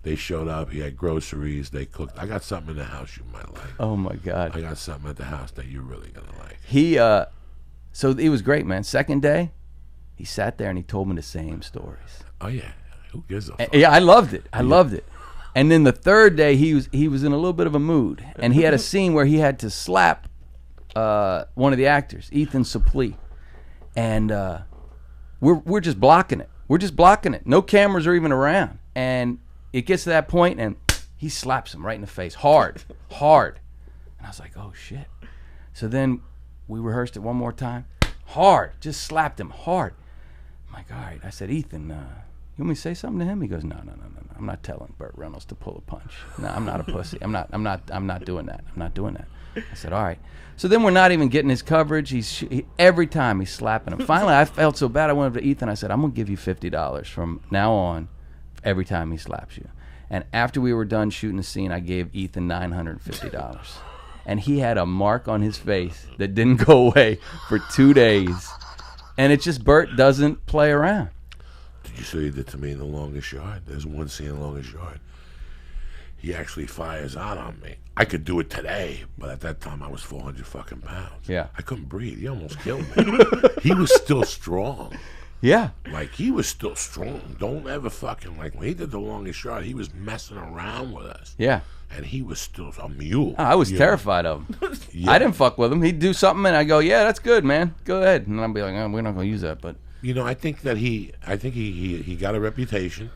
They showed up. He had groceries. They cooked. I got something in the house you might like. Oh, my God. I got something at the house that you're really going to like. So it was great, man. Second day, he sat there and he told me the same stories. Oh, yeah. Who gives a fuck? Yeah, I loved it. I loved it. And then the third day, he was in a little bit of a mood, and he had a scene where he had to slap one of the actors, Ethan Suplee, and we're just blocking it. We're just blocking it. No cameras are even around, and it gets to that point, and he slaps him right in the face, hard. And I was like, oh shit. So then we rehearsed it one more time, hard, just slapped him hard. I'm like, all right. I said, Ethan, you want me to say something to him? He goes, no. I'm not telling Burt Reynolds to pull a punch. No, I'm not a pussy. I'm not doing that. I'm not doing that. I said, all right. So then we're not even getting his coverage. Every time he's slapping him. Finally, I felt so bad. I went over to Ethan. I said, I'm going to give you $50 from now on every time he slaps you. And after we were done shooting the scene, I gave Ethan $950. And he had a mark on his face that didn't go away for 2 days. And it's just Burt doesn't play around. Did you say he did to me in The Longest Yard? There's one scene in The Longest Yard. He actually fires out on me. I could do it today, but at that time I was 400 fucking pounds. Yeah. I couldn't breathe. He almost killed me. He was still strong. Yeah. Like, he was still strong. Don't ever fucking, when he did The Longest Yard, he was messing around with us. Yeah. And he was still a mule. I was terrified of him. Yeah. I didn't fuck with him. He'd do something, and I go, yeah, that's good, man. Go ahead. And I'd be like, oh, we're not going to use that, but... I think that he got a reputation,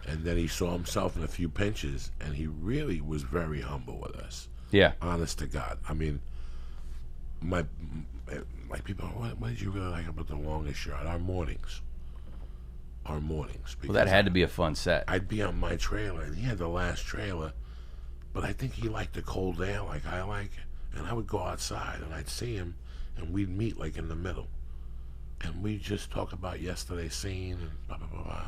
and then he saw himself in a few pinches, and he really was very humble with us. Yeah. Honest to God. I mean, my people, what did you really like about The Longest Yard? Our mornings. Well, that had to be a fun set. I'd be on my trailer, and he had the last trailer, but I think he liked the cold air like I like it. And I would go outside, and I'd see him, and we'd meet in the middle. And we just talk about yesterday's scene and blah, blah, blah, blah.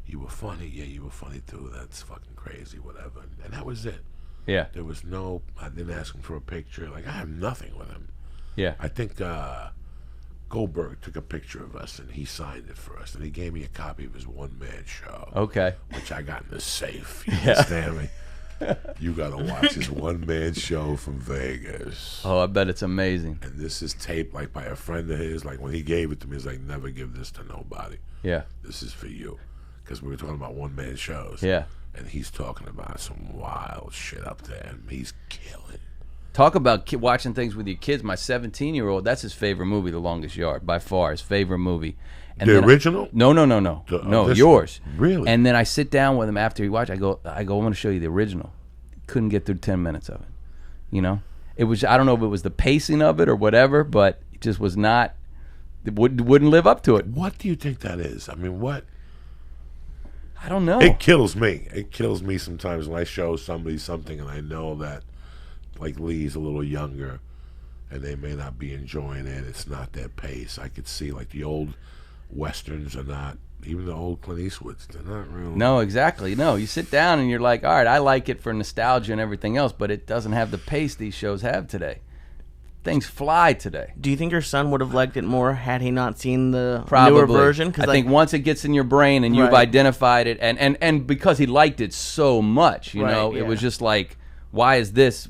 You were funny. Yeah, you were funny too. That's fucking crazy, whatever. And that was it. Yeah. There was I didn't ask him for a picture. I have nothing with him. Yeah. I think Goldberg took a picture of us and he signed it for us. And he gave me a copy of his one-man show. Okay. Which I got in the safe. You understand me? You gotta watch his one-man show from Vegas. Oh, I bet it's amazing. And this is taped by a friend of his. When he gave it to me, he's like, never give this to nobody. Yeah. This is for you. Because we were talking about one-man shows. Yeah. And he's talking about some wild shit up there. And he's killing. Talk about watching things with your kids. My 17-year-old, that's his favorite movie, The Longest Yard, by far, his favorite movie. And the original? No. No, yours. Really? And then I sit down with him after he watched. I go, I want to show you the original. Couldn't get through 10 minutes of it. It was, I don't know if it was the pacing of it or whatever, but it just was not, it wouldn't live up to it. What do you think that is? I mean, what? I don't know. It kills me. It kills me sometimes when I show somebody something and I know that, Lee's a little younger and they may not be enjoying it. It's not their pace. I could see, the old Westerns are not, even the old Clint Eastwoods, they're not real. No, exactly. No, you sit down and you're like, all right, I like it for nostalgia and everything else, but it doesn't have the pace these shows have today. Things fly today. Do you think your son would have liked it more had he not seen the Probably. newer version? I think once it gets in your brain and you've identified it, and because he liked it so much, you know, it was just like, why is this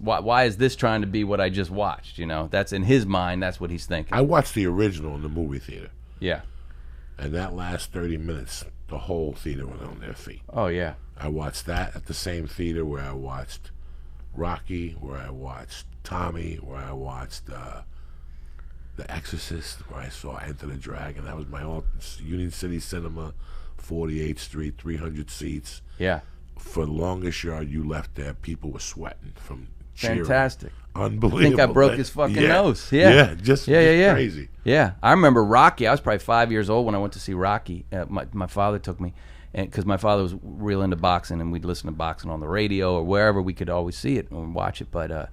trying to be what I just watched? You know, that's in his mind. That's what he's thinking. I watched the original in the movie theater. Yeah. And that last 30 minutes, the whole theater went on their feet. Oh, yeah. I watched that at the same theater where I watched Rocky, where I watched Tommy, where I watched The Exorcist, where I saw Enter the Dragon. That was my old Union City Cinema, 48th Street, 300 seats. Yeah. For the longest yard you left there, people were sweating from cheering. Fantastic. Unbelievable. I think I broke his fucking nose. Just crazy. Yeah, I remember Rocky. I was probably 5 years old when I went to see Rocky. My father took me, and because my father was real into boxing, and we'd listen to boxing on the radio or wherever we could always see it and watch it. But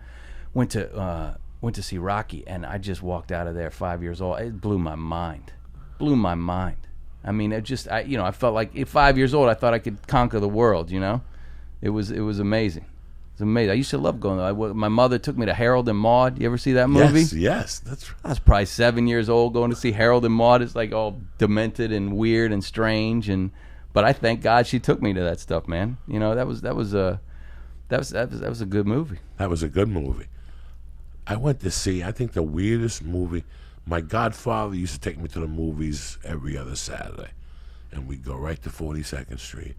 went to see Rocky, and I just walked out of there 5 years old. It blew my mind. I mean, I felt like at 5 years old, I thought I could conquer the world. You know, it was amazing. It's amazing. I used to love going. My mother took me to Harold and Maude. You ever see that movie? Yes, that's right. I was probably 7 years old going to see Harold and Maude. It's like all demented and weird and strange, but I thank God she took me to that stuff, man. You know, that was a good movie. That was a good movie. I went to see, I think, the weirdest movie. My godfather used to take me to the movies every other Saturday, and we'd go right to 42nd Street.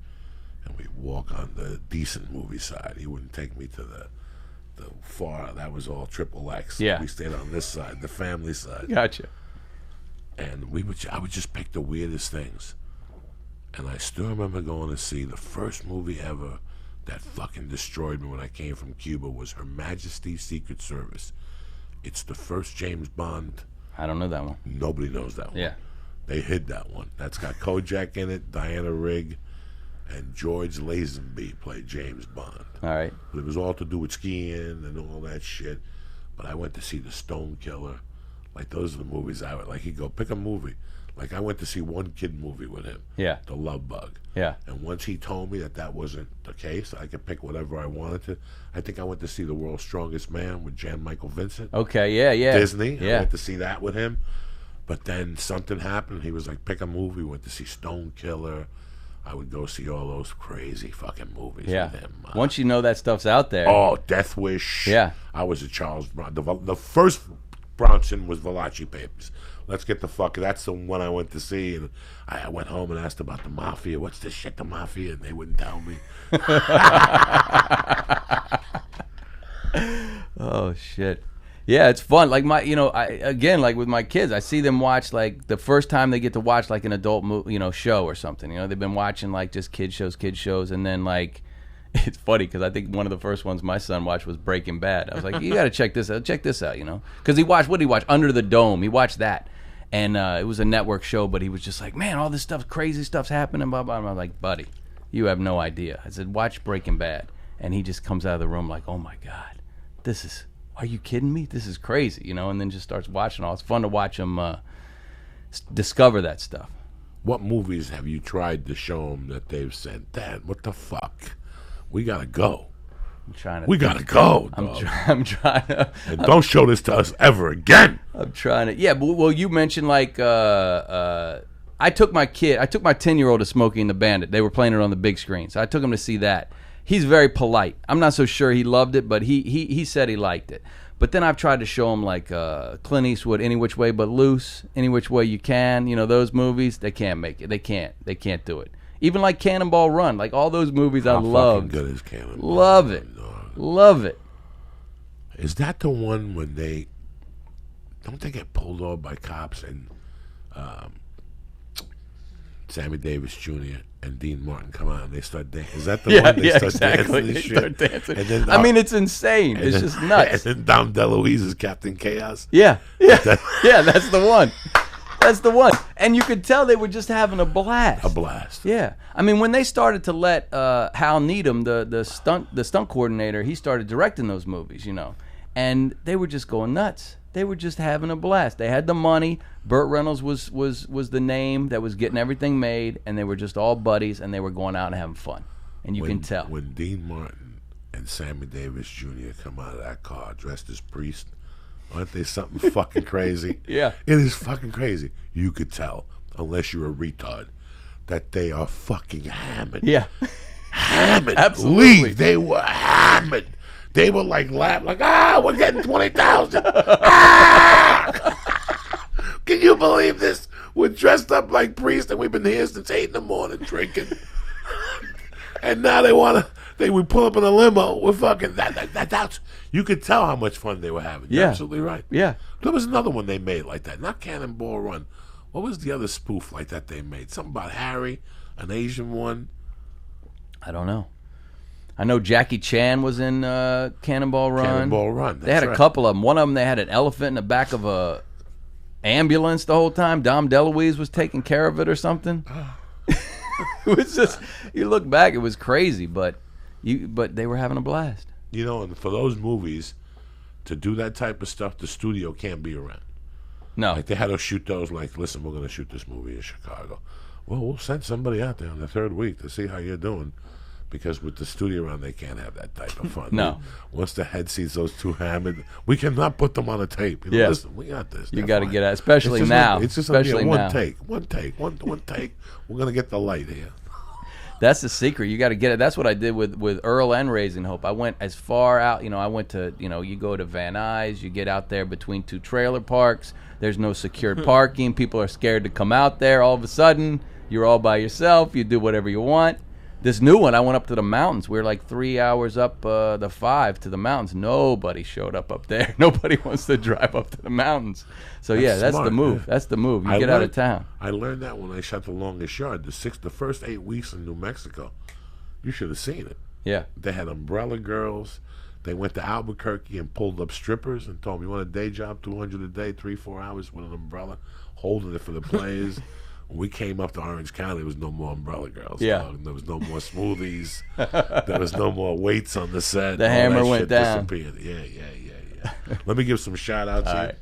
And we walk on the decent movie side. He wouldn't take me to the far. That was all XXX. Yeah. We stayed on this side, the family side. Gotcha. And I would just pick the weirdest things. And I still remember going to see the first movie ever that fucking destroyed me when I came from Cuba was Her Majesty's Secret Service. It's the first James Bond. I don't know that one. Nobody knows that one. Yeah. They hid that one. That's got Kojak in it, Diana Rigg, and George Lazenby played James Bond. All right. But it was all to do with skiing and all that shit. But I went to see The Stone Killer. Like, those are the movies I would, like, he'd go, pick a movie. Like, I went to see one kid movie with him. Yeah. The Love Bug. Yeah. And once he told me that wasn't the case, I could pick whatever I wanted to. I think I went to see The World's Strongest Man with Jan Michael Vincent. Okay, yeah. Disney. Yeah. I went to see that with him. But then something happened. He was like, pick a movie. Went to see Stone Killer. I would go see all those crazy fucking movies with him. Once you know that stuff's out there. Oh, Death Wish. Yeah. I was a Charles Bronson. The first Bronson was Valachi Papers. Let's get the fuck. That's the one I went to see, and I went home and asked about the Mafia. What's this shit, the Mafia? And they wouldn't tell me. Oh shit. Yeah, it's fun. Like like with my kids, I see them watch like the first time they get to watch like an adult show or something. You know, they've been watching like just kid shows, and then like it's funny because I think one of the first ones my son watched was Breaking Bad. I was like, you got to check this out. Check this out, you know, because what did he watch? Under the Dome. He watched that, and it was a network show, but he was just like, man, all this stuff, crazy stuff's happening. Blah blah. And I was like, buddy, you have no idea. I said, watch Breaking Bad, and he just comes out of the room like, oh my god, this is. Are you kidding me? This is crazy, you know, and then just starts watching all. It's fun to watch them discover that stuff. What movies have you tried to show them that they've said, Dad, what the fuck? We gotta go. I'm trying to. We gotta go. I'm trying to. And don't show this to us ever again. I'm trying to. Yeah, but well, you mentioned like I took my 10-year-old to Smokey and the Bandit. They were playing it on the big screen, so I took him to see that. He's very polite. I'm not so sure he loved it, but he said he liked it. But then I've tried to show him like Clint Eastwood, Any Which Way But Loose, Any Which Way You Can. You know, those movies, they can't make it. They can't do it. Even like Cannonball Run, like all those movies I loved. How fucking good is Cannonball Love it. Love it. Is that the one when don't they get pulled over by cops and Sammy Davis Jr. and Dean Martin come out and they start dancing? Is that the one they start dancing? They start dancing. And then, I mean, it's insane. It's just nuts. And then Dom DeLuise is Captain Chaos. Yeah. That's the one. That's the one. And you could tell they were just having a blast. A blast. Yeah. I mean, when they started to let Hal Needham, the stunt coordinator, he started directing those movies, you know, and they were just going nuts. They were just having a blast. They had the money. Burt Reynolds was the name that was getting everything made, and they were just all buddies, and they were going out and having fun. And you can tell. When Dean Martin and Sammy Davis Jr. come out of that car dressed as priests, Aren't they something fucking crazy? Yeah. It is fucking crazy. You could tell, unless you're a retard, that they are fucking hammered. Yeah. Hammered. Absolutely. Lee, they were hammered. They were like laughing, like, we're getting 20,000. Can you believe this? We're dressed up like priests and we've been here since 8 in the morning drinking. And now we pull up in a limo. We're fucking, that's, you could tell how much fun they were having. You're absolutely right. Yeah. There was another one they made like that. Not Cannonball Run. What was the other spoof like that they made? Something about Harry, an Asian one. I don't know. I know Jackie Chan was in Cannonball Run. Cannonball Run. They had a couple of them. One of them, they had an elephant in the back of a ambulance the whole time. Dom DeLuise was taking care of it or something. It was just, you look back, it was crazy, but they were having a blast. You know, and for those movies to do that type of stuff, the studio can't be around. No. Like they had to shoot those. Like, listen, we're going to shoot this movie in Chicago. Well, we'll send somebody out there on the third week to see how you're doing. Because with the studio around, they can't have that type of fun. No. Once the head sees those two hammered, we cannot put them on a tape. You know, Yeah. listen, we got this. You They're got to fine. get out, especially now. It's just especially one now. take. One take. We're going to get the light here. That's the secret. You got to get it. That's what I did with Earl and Raising Hope. I went as far out. I went to, you go to Van Nuys. You get out there between two trailer parks. There's no secured parking. People are scared to come out there. All of a sudden, you're all by yourself. You do whatever you want. This new one, I went up to the mountains. We were like 3 hours up the 5 to the mountains. Nobody showed up there. Nobody wants to drive up to the mountains. So that's smart, the move. yeah. That's the move. You get out of town. I learned that when I shot The Longest Yard. The first 8 weeks in New Mexico. You should have seen it. Yeah. They had umbrella girls. They went to Albuquerque and pulled up strippers and told them, you want a day job, 200 a day, 3-4 hours with an umbrella, holding it for the players. When we came up to Orange County, there was no more umbrella girls. Yeah. Dog. There was no more smoothies. There was no more weights on the set. The All hammer that went shit down. Disappeared. Yeah. Let me give some shout-outs All here. right.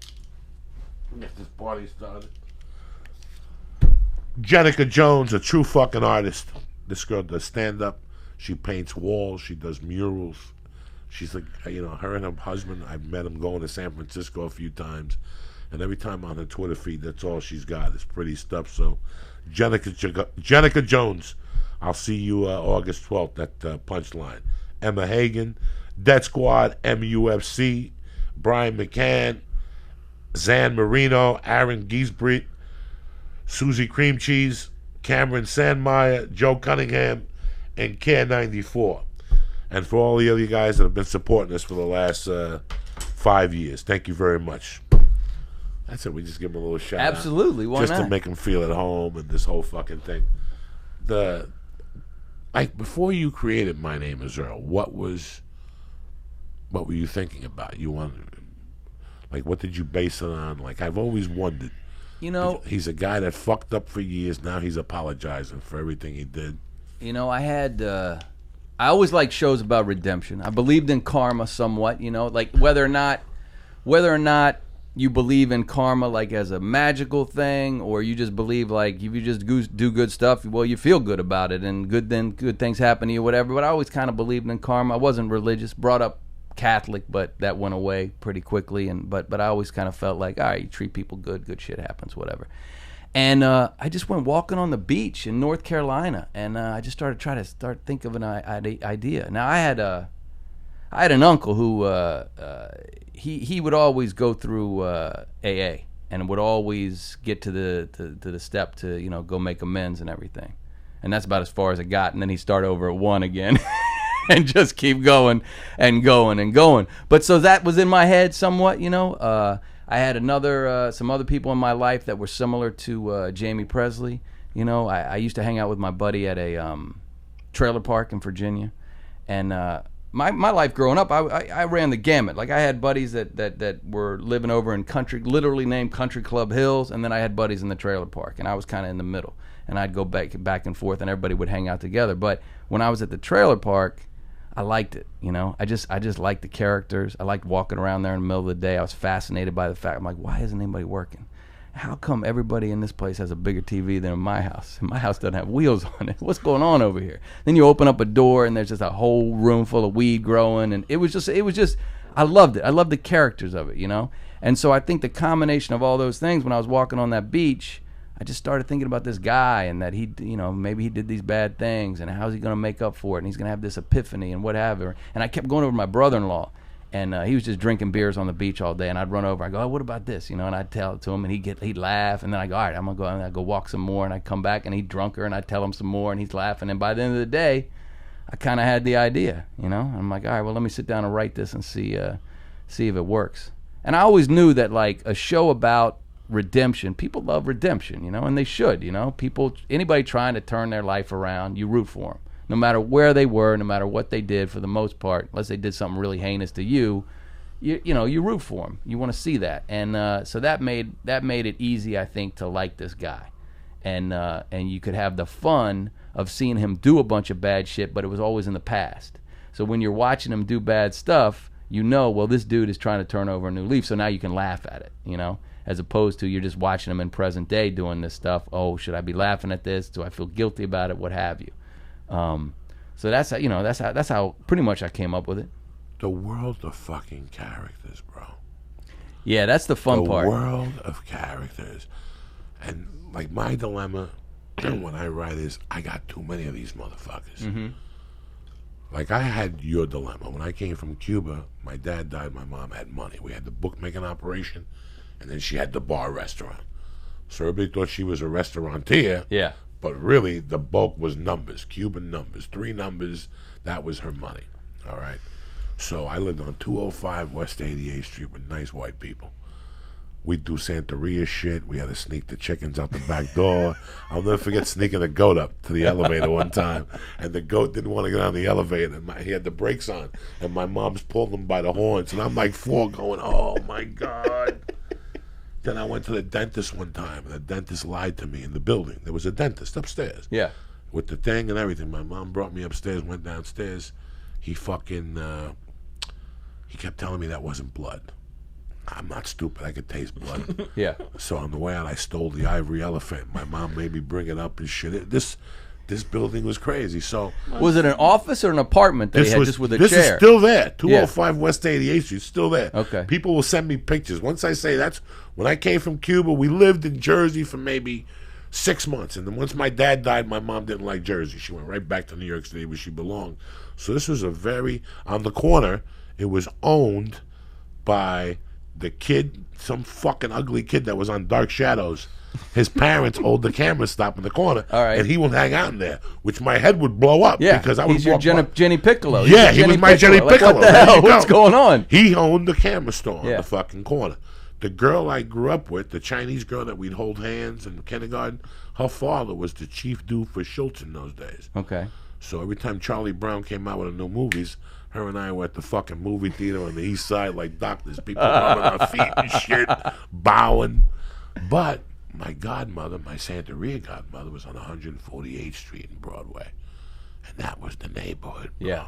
Get this party started. Jenica Jones, a true fucking artist. This girl does stand-up. She paints walls. She does murals. She's like, her and her husband, I've met them going to San Francisco a few times. And every time on her Twitter feed, that's all she's got. It's pretty stuff. So, Jenica Jones, I'll see you August 12th at Punchline. Emma Hagen, Death Squad, MUFC, Brian McCann, Zan Marino, Aaron Giesbrecht, Susie Cream Cheese, Cameron Sandmeyer, Joe Cunningham, and Care 94. And for all the other guys that have been supporting us for the last 5 years, thank you very much. That's it. We just give them a little shout out. Absolutely. Why just not? to make them feel at home and this whole fucking thing. Before you created My Name Is Earl, what were you thinking about? What did you base it on? Like, I've always wondered. He's a guy that fucked up for years. Now he's apologizing for everything he did. I always liked shows about redemption. I believed in karma somewhat, like whether or not you believe in karma like as a magical thing, or you just believe like if you just do good stuff, well, you feel good about it and good things happen to you, whatever. But I always kind of believed in karma. I wasn't religious, brought up Catholic, but that went away pretty quickly. But I always kind of felt like, all right, you treat people good shit happens, whatever. And I just went walking on the beach in North Carolina, and I just started think of an idea. Now I had an uncle who he would always go through AA and would always get to the step to go make amends and everything, and that's about as far as it got. And then he started over at 1 again. And just keep going and going and going. But so that was in my head somewhat, I had some other people in my life that were similar to Jamie Presley. I used to hang out with my buddy at a trailer park in Virginia. And my life growing up, I ran the gamut. Like, I had buddies that were living over in literally named Country Club Hills, and then I had buddies in the trailer park, and I was kind of in the middle. And I'd go back and forth, and everybody would hang out together. But when I was at the trailer park, I liked it, I just liked the characters. I liked walking around there in the middle of the day. I was fascinated by the fact, I'm like, why isn't anybody working? How come everybody in this place has a bigger TV than in my house? And my house doesn't have wheels on it. What's going on over here? Then you open up a door and there's just a whole room full of weed growing, and it was just I loved it. I loved the characters of it, you know? And so I think the combination of all those things, when I was walking on that beach, I just started thinking about this guy and that he, you know, maybe he did these bad things and how's he going to make up for it, and he's going to have this epiphany and whatever. And I kept going over to my brother-in-law, and he was just drinking beers on the beach all day, and I'd run over. I go, oh, what about this, you know? And I'd tell it to him, and he'd laugh, and then I go, all right, I'm going to go, and I'd go walk some more, and I'd come back, and he'd drunker, and I'd tell him some more, and he's laughing. And by the end of the day, I kind of had the idea, you know? I'm like, all right, well, let me sit down and write this and see if it works. And I always knew that, like, a show about redemption, people love redemption, you know, and they should, you know. Anybody trying to turn their life around, you root for them. No matter where they were, no matter what they did, for the most part, unless they did something really heinous to you, you know, you root for them. You want to see that. And so that made it easy, I think, to like this guy. And you could have the fun of seeing him do a bunch of bad shit, but it was always in the past. So when you're watching him do bad stuff, you know, well, this dude is trying to turn over a new leaf, so now you can laugh at it, you know, as opposed to you're just watching him in present day doing this stuff. Oh, should I be laughing at this? Do I feel guilty about it? What have you? So that's how, you know, that's how pretty much I came up with it. The world of fucking characters, bro. Yeah, that's the fun part. The world of characters. And, like, my dilemma when I write is I got too many of these motherfuckers. Mm-hmm. Like, I had your dilemma. When I came from Cuba, my dad died, my mom had money. We had the bookmaking operation, and then she had the bar restaurant. So everybody thought she was a restaurateur. Yeah. But really, the bulk was numbers, Cuban numbers, 3 numbers. That was her money. All right. So I lived on 205 West 88th Street with nice white people. We'd do Santeria shit. We had to sneak the chickens out the back door. I'll never forget sneaking a goat up to the elevator one time, and the goat didn't want to get on the elevator. And he had the brakes on, and my mom's pulling him by the horns, and I'm like 4 going, oh, my God. Then I went to the dentist one time, and the dentist lied to me in the building. There was a dentist upstairs. Yeah. With the thing and everything. My mom brought me upstairs, went downstairs. He fucking, he kept telling me that wasn't blood. I'm not stupid. I could taste blood. Yeah. So on the way out, I stole the ivory elephant. My mom made me bring it up and shit. This building was crazy. So was it an office or an apartment that he had just with a chair? This is still there. 205 West 88th Street, still there. Okay. People will send me pictures. Once I say that's when I came from Cuba, we lived in Jersey for maybe 6 months. And then once my dad died, my mom didn't like Jersey. She went right back to New York City where she belonged. So this was on the corner, it was owned by the kid, some fucking ugly kid that was on Dark Shadows. His parents owned the camera stop in the corner, all right, and he would hang out in there, which my head would blow up because I would. He's your Jenny Piccolo. Yeah, he was my Jenny Piccolo. What the hell? What's going on? He owned the camera store on the fucking corner. The girl I grew up with, the Chinese girl that we'd hold hands in kindergarten, her father was the chief dude for Schultz in those days. Okay. So every time Charlie Brown came out with a new movies, her and I were at the fucking movie theater on the east side like doctors, people running on our feet and shit, bowing. But my godmother, my Santeria godmother, was on 148th Street in Broadway. And that was the neighborhood, bro. Yeah.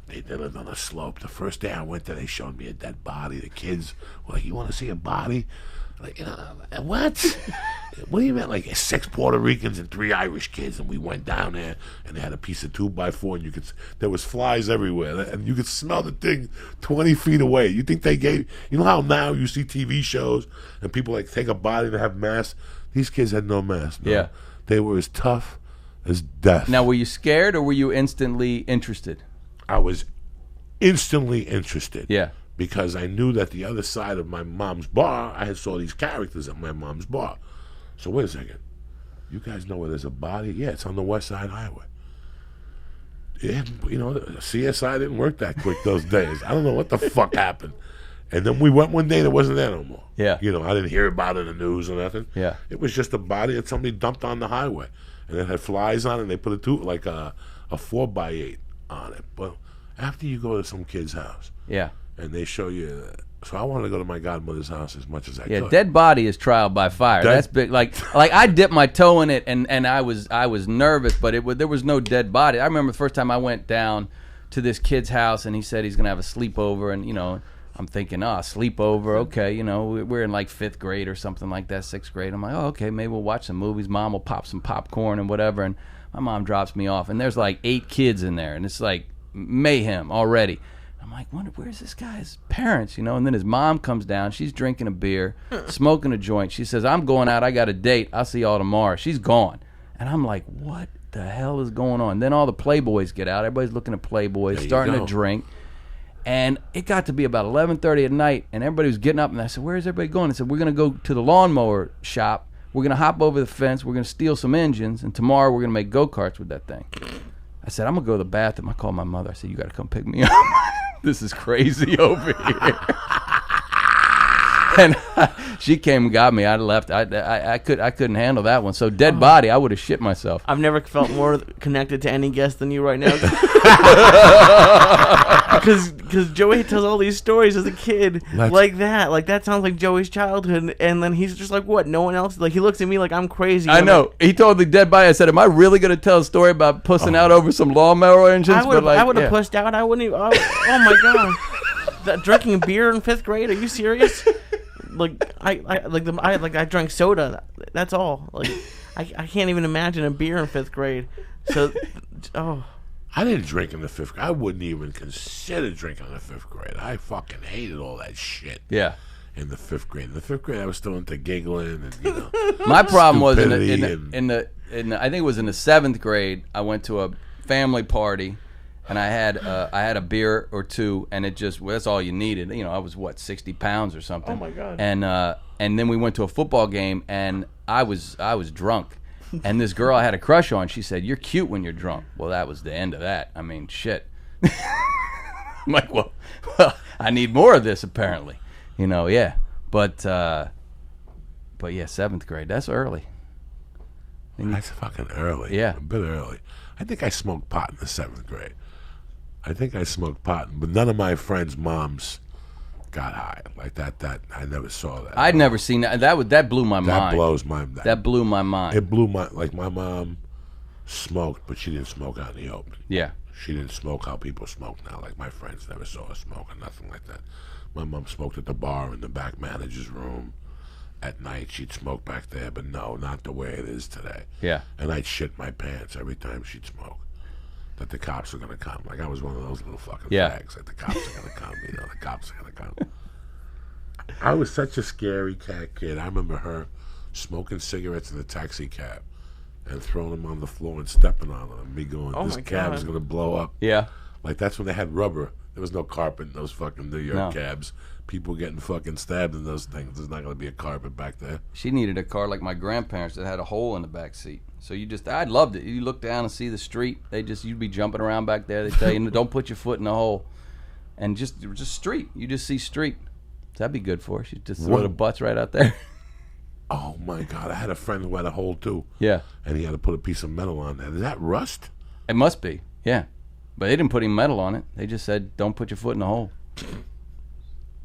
They lived on a slope. The first day I went there, they showed me a dead body. The kids were like, you want to see a body? Like, what? What do you mean? Like 6 Puerto Ricans and 3 Irish kids, and we went down there, and they had a piece of 2x4, and there was flies everywhere, and you could smell the thing 20 feet away. You think they gave? You know how now you see TV shows and people like take a body and have masks? These kids had no mask. No. Yeah, they were as tough as death. Now, were you scared or were you instantly interested? I was instantly interested. Yeah. Because I knew that the other side of my mom's bar, I had saw these characters at my mom's bar. So wait a second. You guys know where there's a body? Yeah, it's on the West Side Highway. Yeah, you know, CSI didn't work that quick those days. I don't know what the fuck happened. And then we went one day and it wasn't there no more. Yeah. You know, I didn't hear about it in the news or nothing. Yeah. It was just a body that somebody dumped on the highway. And it had flies on it, and they put a 4x8 on it. But after you go to some kid's house. Yeah. And they show you. So I wanted to go to my godmother's house as much as I could. Yeah, dead body is trial by fire. That's big. Like I dipped my toe in it, and I was nervous, but there was no dead body. I remember the first time I went down to this kid's house, and he said he's gonna have a sleepover, and you know, I'm thinking, sleepover, okay, you know, we're in like 5th grade or something like that, 6th grade. I'm like, oh, okay, maybe we'll watch some movies. Mom will pop some popcorn and whatever, and my mom drops me off, and there's like 8 kids in there, and it's like mayhem already. I'm like, where's this guy's parents, And then his mom comes down. She's drinking a beer, smoking a joint. She says, I'm going out. I got a date. I'll see y'all tomorrow. She's gone. And I'm like, what the hell is going on? Then all the Playboys get out. Everybody's looking at Playboys, starting to drink. And it got to be about 11:30 at night, and everybody was getting up. And I said, where's everybody going? I said, we're going to go to the lawnmower shop. We're going to hop over the fence. We're going to steal some engines. And tomorrow we're going to make go-karts with that thing. I said, I'm going to go to the bathroom. I called my mother. I said, you got to come pick me up. This is crazy over here. And she came and got me. I left. I couldn't handle that one. So dead body, I would have shit myself. I've never felt more connected to any guest than you right now. Because Joey tells all these stories as a kid like that. Like, that sounds like Joey's childhood. And then he's just like, what? No one else? Like, he looks at me like I'm crazy. I know. He told the dead body, I said, am I really going to tell a story about pussing out over some lawnmower engines? I would have pussed out. I wouldn't even. Oh my God. Drinking beer in 5th grade? Are you serious? Like I drank soda. That's all. Like I can't even imagine a beer in 5th grade. So, I didn't drink in the 5th grade. I wouldn't even consider drinking in the 5th grade. I fucking hated all that shit. Yeah. In the 5th grade. In the 5th grade, I was still into giggling and My problem was in the I think it was in the 7th grade. I went to a family party. And I had a beer or two, and that's all you needed. I was 60 pounds or something. Oh my God! And then we went to a football game, and I was drunk, and this girl I had a crush on. She said, "You're cute when you're drunk." Well, that was the end of that. I mean, shit. I'm like, well, I need more of this apparently. Yeah. But yeah, 7th grade. That's early. That's fucking early. Yeah, a bit early. I think I smoked pot in the 7th grade. But none of my friends' moms got high like that. I never saw that. I'd never seen that. That blew my mind. That blows my. That blew my mind. It blew my. Like, my mom smoked, but she didn't smoke out in the open. Yeah. She didn't smoke how people smoke now. Like, my friends never saw her smoke or nothing like that. My mom smoked at the bar in the back manager's room. At night, she'd smoke back there, but no, not the way it is today. Yeah. And I'd shit my pants every time she'd smoke. That the cops are going to come. Like, I was one of those little fucking fags. Like, the cops are going to come. The cops are going to come. I was such a scary cat kid. I remember her smoking cigarettes in the taxi cab and throwing them on the floor and stepping on them. And me going, this cab is going to blow up. Yeah. Like, that's when they had rubber. There was no carpet in those fucking New York cabs. People getting fucking stabbed in those things. There's not going to be a carpet back there. She needed a car like my grandparents that had a hole in the back seat. So I loved it. You look down and see the street. You'd be jumping around back there. They tell you, don't put your foot in the hole. And just street. You just see street. That'd be good for us. You just throw the butts right out there. Oh my God! I had a friend who had a hole too. Yeah. And he had to put a piece of metal on there. Is that rust? It must be. Yeah. But they didn't put any metal on it. They just said, don't put your foot in the hole.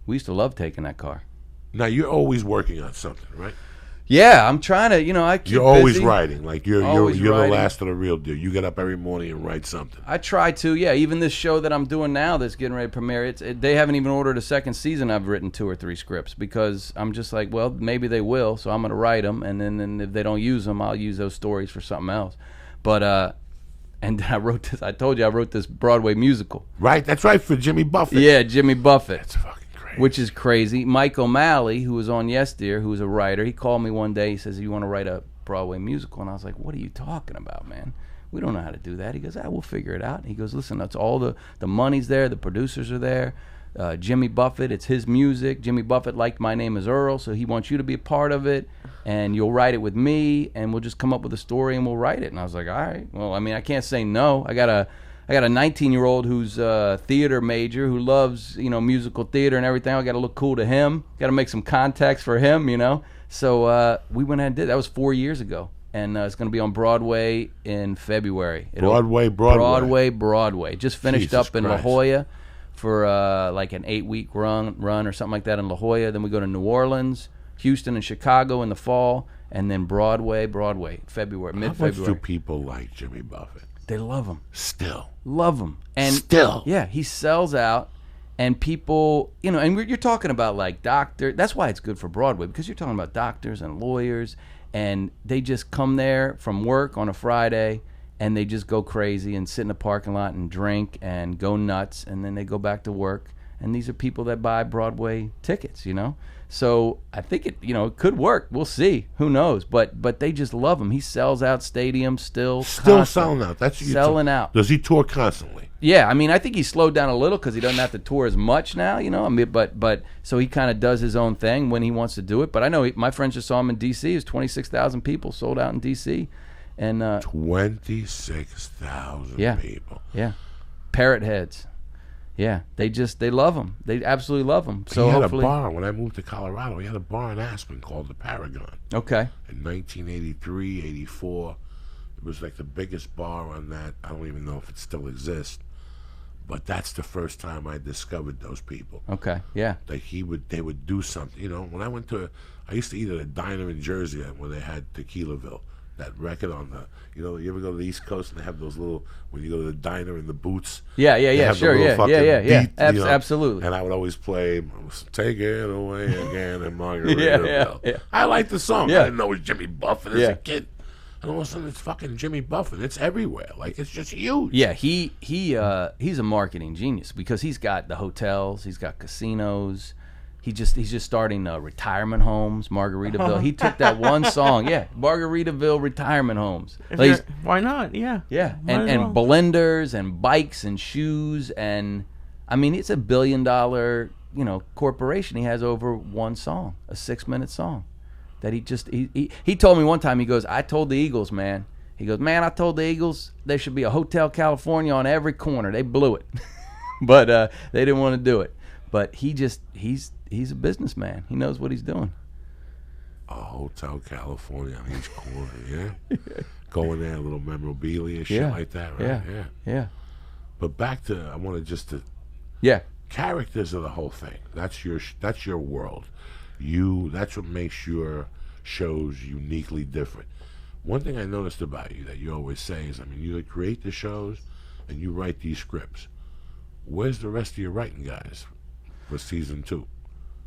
We used to love taking that car. Now, you're always working on something, right? Yeah, I'm trying to, I keep You're always busy. writing. Like, you're Always the writing. last of the real deal. You get up every morning and write something. I try to, yeah. Even this show that I'm doing now that's getting ready to premiere, they haven't even ordered a second season. I've written 2 or 3 scripts because I'm just like, well, maybe they will, so I'm going to write them, and then if they don't use them, I'll use those stories for something else. But, and I wrote this, I told you I wrote this Broadway musical. Right, that's right, for Jimmy Buffett. Yeah, Jimmy Buffett. That's fucking crazy. Which is crazy. Mike O'Malley, who was on Yes Dear, who was a writer, he called me one day. He says, you want to write a Broadway musical? And I was like, what are you talking about, man? We don't know how to do that. He goes, we'll figure it out. He goes, listen, that's all the money's there. The producers are there. Jimmy Buffett, it's his music. Jimmy Buffett liked My Name Is Earl, so he wants you to be a part of it. And you'll write it with me, and we'll just come up with a story, and we'll write it. And I was like, all right. Well, I mean, I can't say no. I got a 19-year-old who's a theater major who loves, musical theater and everything. I got to look cool to him. Got to make some contacts for him, So we went ahead and did that. Was 4 years ago, and it's going to be on Broadway in February. Broadway. Just finished Jesus up in Christ. La Jolla for like an 8-week run or something like that in La Jolla. Then we go to New Orleans, Houston, and Chicago in the fall, and then Broadway, February, mid-February. How much do people like Jimmy Buffett? They love him. Still. Love him. And Still. Yeah, he sells out, and people, and you're talking about like doctor. That's why it's good for Broadway, because you're talking about doctors and lawyers, and they just come there from work on a Friday, and they just go crazy and sit in the parking lot and drink and go nuts, and then they go back to work. And these are people that buy Broadway tickets, you know. So I think it, you know, it could work. We'll see. Who knows? But they just love him. He sells out stadiums still. Selling out. That's selling out. Does he tour constantly? Yeah, I mean, I think he slowed down a little because he doesn't have to tour as much now, you know. I mean, but so he kind of does his own thing when he wants to do it. But I know my friends just saw him in D.C. It was 26,000 people sold out in D.C. And 26,000 people. Yeah, parrot heads. Yeah, they love him. They absolutely love him. So he had hopefully, a bar when I moved to Colorado. He had a bar in Aspen called the Paragon. Okay. In 1983, 84, it was like the biggest bar on that. I don't even know if it still exists, but that's the first time I discovered those people. Okay. Yeah. Like they would do something. You know, when I used to eat at a diner in Jersey where they had Tequilaville. That record on the, you know, you ever go to the East Coast and they have those little, when you go to the diner in the boots. Yeah, sure, yeah. Beat, Absolutely. And I would always play "Take It Away Again" and Margaritaville. yeah. I liked the song. Yeah. I didn't know it was Jimmy Buffett as a kid. And all of a sudden it's fucking Jimmy Buffett. It's everywhere. Like, it's just huge. Yeah, he's a marketing genius because he's got the hotels, he's got casinos. He's just starting retirement homes, Margaritaville. He took that one song, Margaritaville retirement homes. Why not? Yeah. Yeah, and blenders and bikes and shoes, and I mean, it's $1 billion, you know, corporation. He has over one song, a 6-minute song, that he told me one time. He goes, I told the Eagles, man. He goes, man, I told the Eagles there should be a Hotel California on every corner. They blew it, but they didn't want to do it. But he's a businessman. He knows what he's doing. A Hotel California on each corner, yeah. Going there, a little memorabilia, shit like that, right? Yeah. But back to, I wanted just to. Yeah. Characters are the whole thing. That's your world. That's what makes your shows uniquely different. One thing I noticed about you that you always say is, I mean, you create the shows and you write these scripts. Where's the rest of your writing guys for season 2?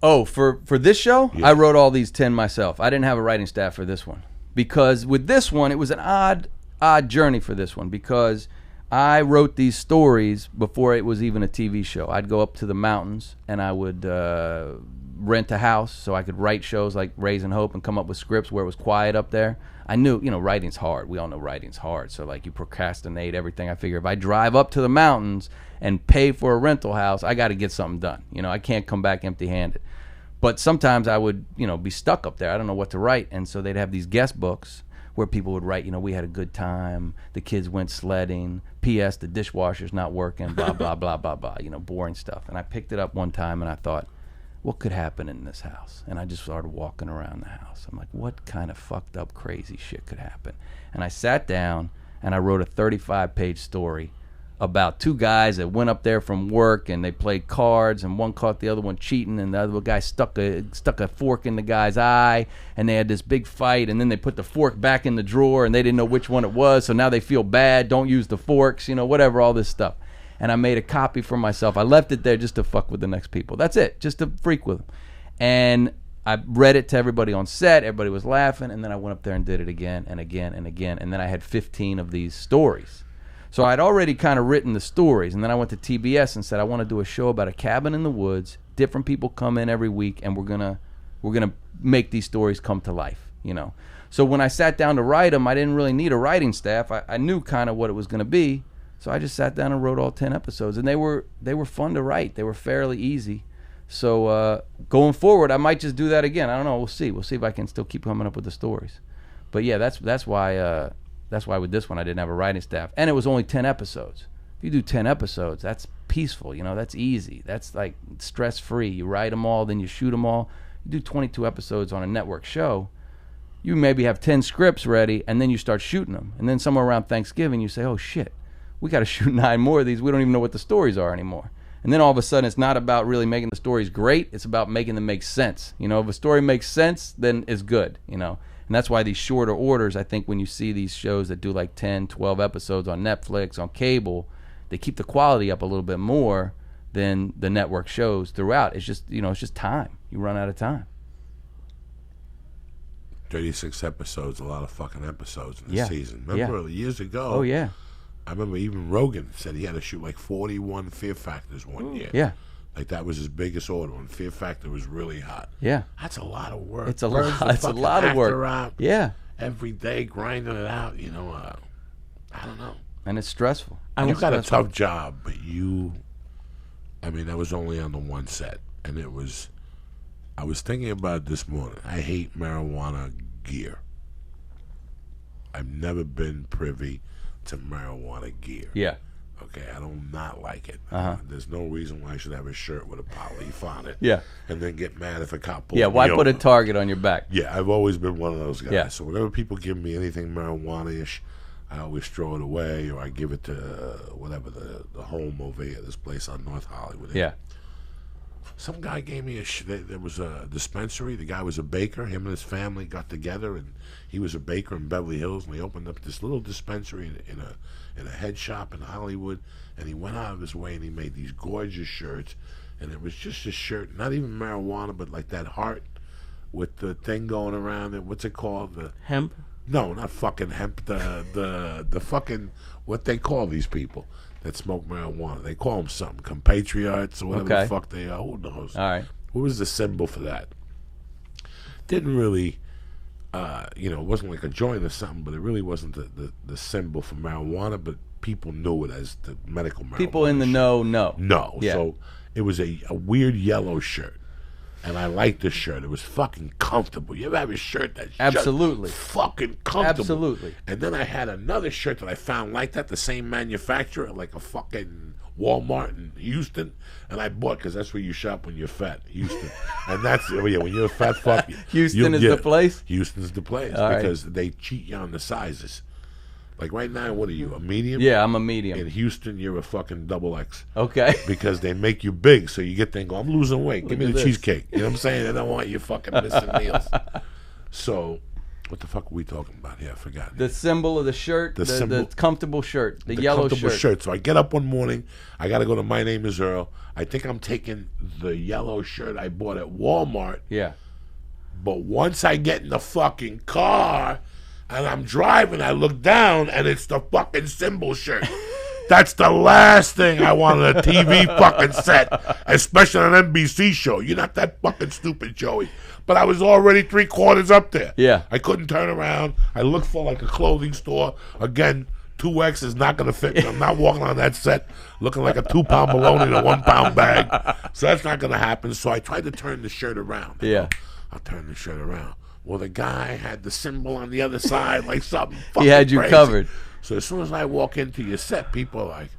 Oh, for this show, yeah. I wrote all these 10 myself. I didn't have a writing staff for this one because with this one, it was an odd journey for this one because I wrote these stories before it was even a TV show. I'd go up to the mountains and I would rent a house so I could write shows like Raising Hope and come up with scripts where it was quiet up there. I knew, you know, writing's hard. We all know writing's hard. So like you procrastinate everything. I figure if I drive up to the mountains and pay for a rental house, I got to get something done. You know, I can't come back empty-handed. But sometimes I would, you know, be stuck up there. I don't know what to write. And so they'd have these guest books where people would write, you know, we had a good time. The kids went sledding. P.S. The dishwasher's not working. Blah, blah, blah, blah, blah. You know, boring stuff. And I picked it up one time and I thought, what could happen in this house? And I just started walking around the house. I'm like, what kind of fucked up, crazy shit could happen? And I sat down and I wrote a 35-page story about 2 guys that went up there from work and they played cards and one caught the other one cheating and the other guy stuck a fork in the guy's eye and they had this big fight and then they put the fork back in the drawer and they didn't know which one it was, so now they feel bad, don't use the forks, you know, whatever, all this stuff. And I made a copy for myself. I left it there just to fuck with the next people. That's it, just to freak with them. And I read it to everybody on set. Everybody was laughing. And then I went up there and did it again and again and again. And then I had 15 of these stories. So I'd already kind of written the stories. And then I went to TBS and said, I want to do a show about a cabin in the woods. Different people come in every week, and we're gonna make these stories come to life, you know. So when I sat down to write them, I didn't really need a writing staff. I knew kind of what it was going to be. So I just sat down and wrote all 10 episodes, and they were fun to write. They were fairly easy. So going forward, I might just do that again. I don't know. We'll see. We'll see if I can still keep coming up with the stories. But yeah, that's why with this one I didn't have a writing staff, and it was only 10 episodes. If you do 10 episodes, that's peaceful. You know, that's easy. That's like stress free. You write them all, then you shoot them all. You do 22 episodes on a network show. You maybe have 10 scripts ready, and then you start shooting them. And then somewhere around Thanksgiving, you say, "Oh shit, we got to shoot 9 more of these. We don't even know what the stories are anymore." And then all of a sudden, it's not about really making the stories great. It's about making them make sense. You know, if a story makes sense, then it's good, you know. And that's why these shorter orders, I think when you see these shows that do like 10, 12 episodes on Netflix, on cable, they keep the quality up a little bit more than the network shows throughout. It's just, you know, it's just time. You run out of time. 36 episodes, a lot of fucking episodes in the season. Remember years ago? Oh, yeah. I remember even Rogan said he had to shoot like 41 Fear Factors one year. Yeah. Like that was his biggest order when Fear Factor was really hot. Yeah. That's a lot of work. It's a lot. It's a lot of work. Out yeah. Every day grinding it out. You know, I don't know. And it's stressful. You got a tough job, but I mean, I was only on the one set, and I was thinking about it this morning. I hate marijuana gear. I've never been privy to marijuana gear. Yeah. Okay, I do not like it. Uh-huh. There's no reason why I should have a shirt with a polyleaf on it. Yeah. And then get mad if a cop pulls Yeah, why me put a over. target on your back? Yeah, I've always been one of those guys. Yeah. So whenever people give me anything marijuana-ish, I always throw it away, or I give it to whatever the home over here, this place on North Hollywood. Yeah. Some guy gave me there was a dispensary. The guy was a baker. Him and his family got together, and he was a baker in Beverly Hills, and they opened up this little dispensary in a head shop in Hollywood. And he went out of his way, and he made these gorgeous shirts. And it was just a shirt, not even marijuana, but like that heart with the thing going around it. What's it called? The Hemp? No, not fucking hemp. The fucking, what they call these people that smoke marijuana. They call them something, compatriots or whatever the fuck they are. Who knows? All right. What was the symbol for that? Didn't really, it wasn't like a joint or something, but it really wasn't the symbol for marijuana, but people knew it as the medical marijuana. People in the know know. No. Yeah. So it was a weird yellow shirt. And I liked the shirt. It was fucking comfortable. You ever have a shirt that's Absolutely. just fucking comfortable? Absolutely. And then I had another shirt that I found like that, the same manufacturer, like a fucking Walmart in Houston. And I bought, because that's where you shop when you're fat, Houston. And that's, when you're a fat fuck. Houston is the place? Houston's the place. All right. Because they cheat you on the sizes. Like right now, what are you, a medium? Yeah, I'm a medium. In Houston, you're a fucking double X. Okay. Because they make you big, so you get there and go, I'm losing weight. Give me the cheesecake. You know what I'm saying? They don't want you fucking missing meals. So, what the fuck are we talking about here? I forgot. The symbol of the shirt, the comfortable shirt, the yellow comfortable shirt. So I get up one morning. I got to go to My Name Is Earl. I think I'm taking the yellow shirt I bought at Walmart. Yeah. But once I get in the fucking car and I'm driving, I look down and it's the fucking symbol shirt. That's the last thing I want on a TV fucking set, especially on an NBC show. You're not that fucking stupid, Joey. But I was already 3/4 up there. Yeah. I couldn't turn around. I looked for like a clothing store. Again, 2X is not going to fit me. I'm not walking on that set looking like a 2-pound bologna in a 1-pound bag. So that's not going to happen. So I tried to turn the shirt around. Yeah. I'll turn the shirt around. Well, the guy had the symbol on the other side, like something fucking He had you crazy. covered. So as soon as I walk into your set, people are like,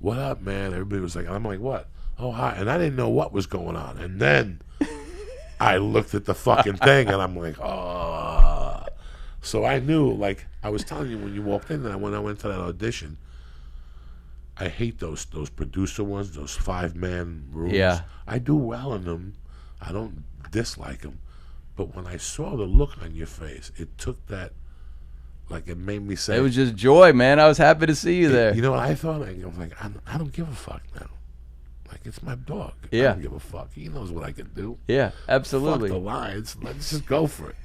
what up, man? Everybody was like, I'm like, what? Oh, hi. And I didn't know what was going on. And then I looked at the fucking thing, and I'm like, oh. So I knew, like, I was telling you when you walked in, and when I went to that audition, I hate those producer ones, those 5-man rooms. Yeah. I do well in them. I don't dislike them. But when I saw the look on your face, it took that, like, it made me say. It was just joy, man. I was happy to see you there. You know what I thought? I was like, I don't give a fuck now. Like, it's my dog. Yeah. I don't give a fuck. He knows what I can do. Yeah, absolutely. Fuck the lines. Let's just go for it.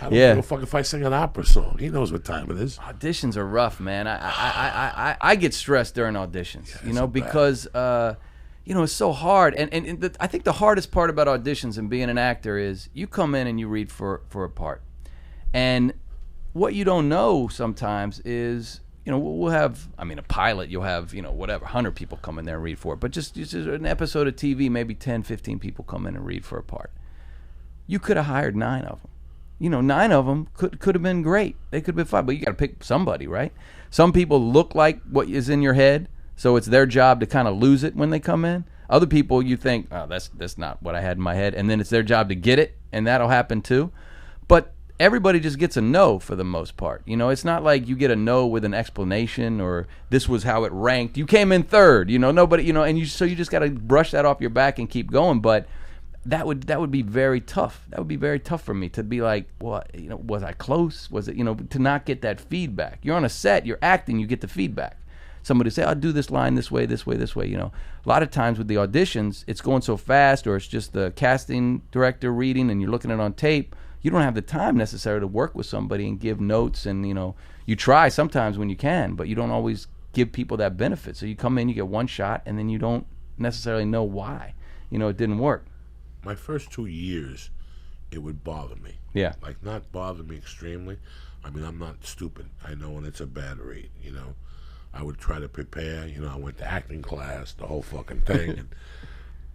I don't Yeah. give a fuck if I sing an opera song. He knows what time it is. Auditions are rough, man. I get stressed during auditions, because it's so hard. And I think the hardest part about auditions and being an actor is you come in and you read for a part, and what you don't know sometimes is, we'll have, a pilot, you'll have, whatever, 100 people come in there and read for it. But just an episode of TV, maybe 10, 15 people come in and read for a part. You could have hired 9 of them. 9 of them could have been great. They could have been fine, but you got to pick somebody, right? Some people look like what is in your head, so it's their job to kind of lose it when they come in. Other people, you think, oh, that's not what I had in my head, and then it's their job to get it, and that'll happen too. But everybody just gets a no for the most part. It's not like you get a no with an explanation or this was how it ranked. You came in 3rd. Nobody. So you just got to brush that off your back and keep going. But that would be very tough. That would be very tough for me to be like, what? Was I close? Was it? To not get that feedback. You're on a set. You're acting. You get the feedback. Somebody say, I'll do this line this way, this way, this way. A lot of times with the auditions, it's going so fast, or it's just the casting director reading and you're looking at it on tape. you don't have the time necessarily to work with somebody and give notes, and you try sometimes when you can, but you don't always give people that benefit. So you come in, you get one shot, and then you don't necessarily know why it didn't work. My first 2 years, it would bother me. Yeah. Like, not bother me extremely. I mean, I'm not stupid. I know when it's a bad read, I would try to prepare. I went to acting class, the whole fucking thing. And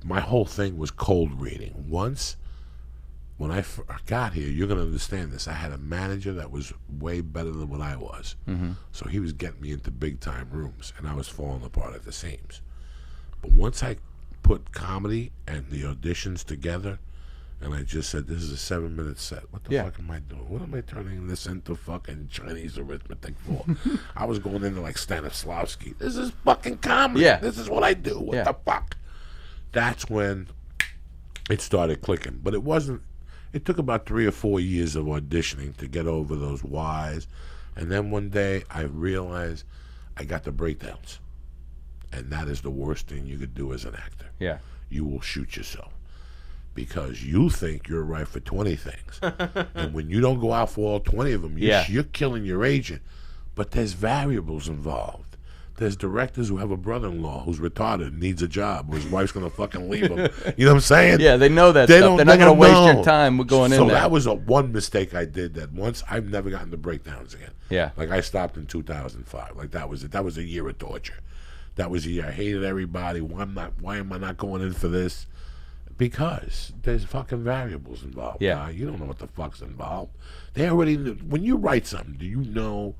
my whole thing was cold reading. Once, when I got here, you're going to understand this. I had a manager that was way better than what I was. Mm-hmm. So he was getting me into big-time rooms, and I was falling apart at the seams. But once I put comedy and the auditions together, and I just said, this is a 7-minute set. What the fuck am I doing? What am I turning this into fucking Chinese arithmetic for? I was going into like Stanislavski. This is fucking comedy. Yeah. This is what I do. What the fuck? That's when it started clicking. But it wasn't. It took about 3 or 4 years of auditioning to get over those whys. And then one day I realized I got the breakdowns. And that is the worst thing you could do as an actor. Yeah. You will shoot yourself. Because you think you're right for 20 things. And when you don't go out for all 20 of them, you're killing your agent. But there's variables involved. There's directors who have a brother-in-law who's retarded and needs a job, or his wife's going to fucking leave him. You know what I'm saying? Yeah, they know that stuff. They're not going to waste your time going in there. So that was one mistake I did, that once I've never gotten the breakdowns again. Yeah. Like, I stopped in 2005. Like, that was it. That was a year of torture. That was a year I hated everybody. Why am I not going in for this? Because there's fucking variables involved. Yeah. You don't know what the fuck's involved. They already, when you write something, do you know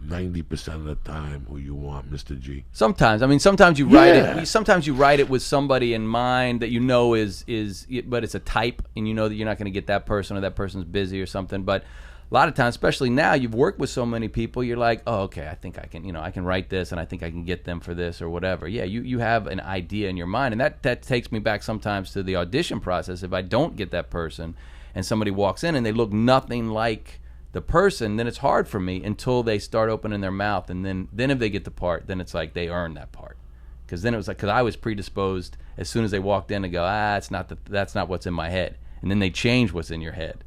90% of the time who you want, Mr. G? Sometimes. I mean, sometimes you write it. Sometimes you write it with somebody in mind that but it's a type, and you know that you're not going to get that person, or that person's busy or something. But a lot of times, especially now, you've worked with so many people, you're like, oh, okay, I think I can, I can write this, and I think I can get them for this or whatever. Yeah, you have an idea in your mind, and that takes me back sometimes to the audition process. If I don't get that person, and somebody walks in and they look nothing like the person, then it's hard for me until they start opening their mouth, and then if they get the part, then it's like they earn that part. Because then it was like, because I was predisposed as soon as they walked in to go, that's not what's in my head, and then they change what's in your head.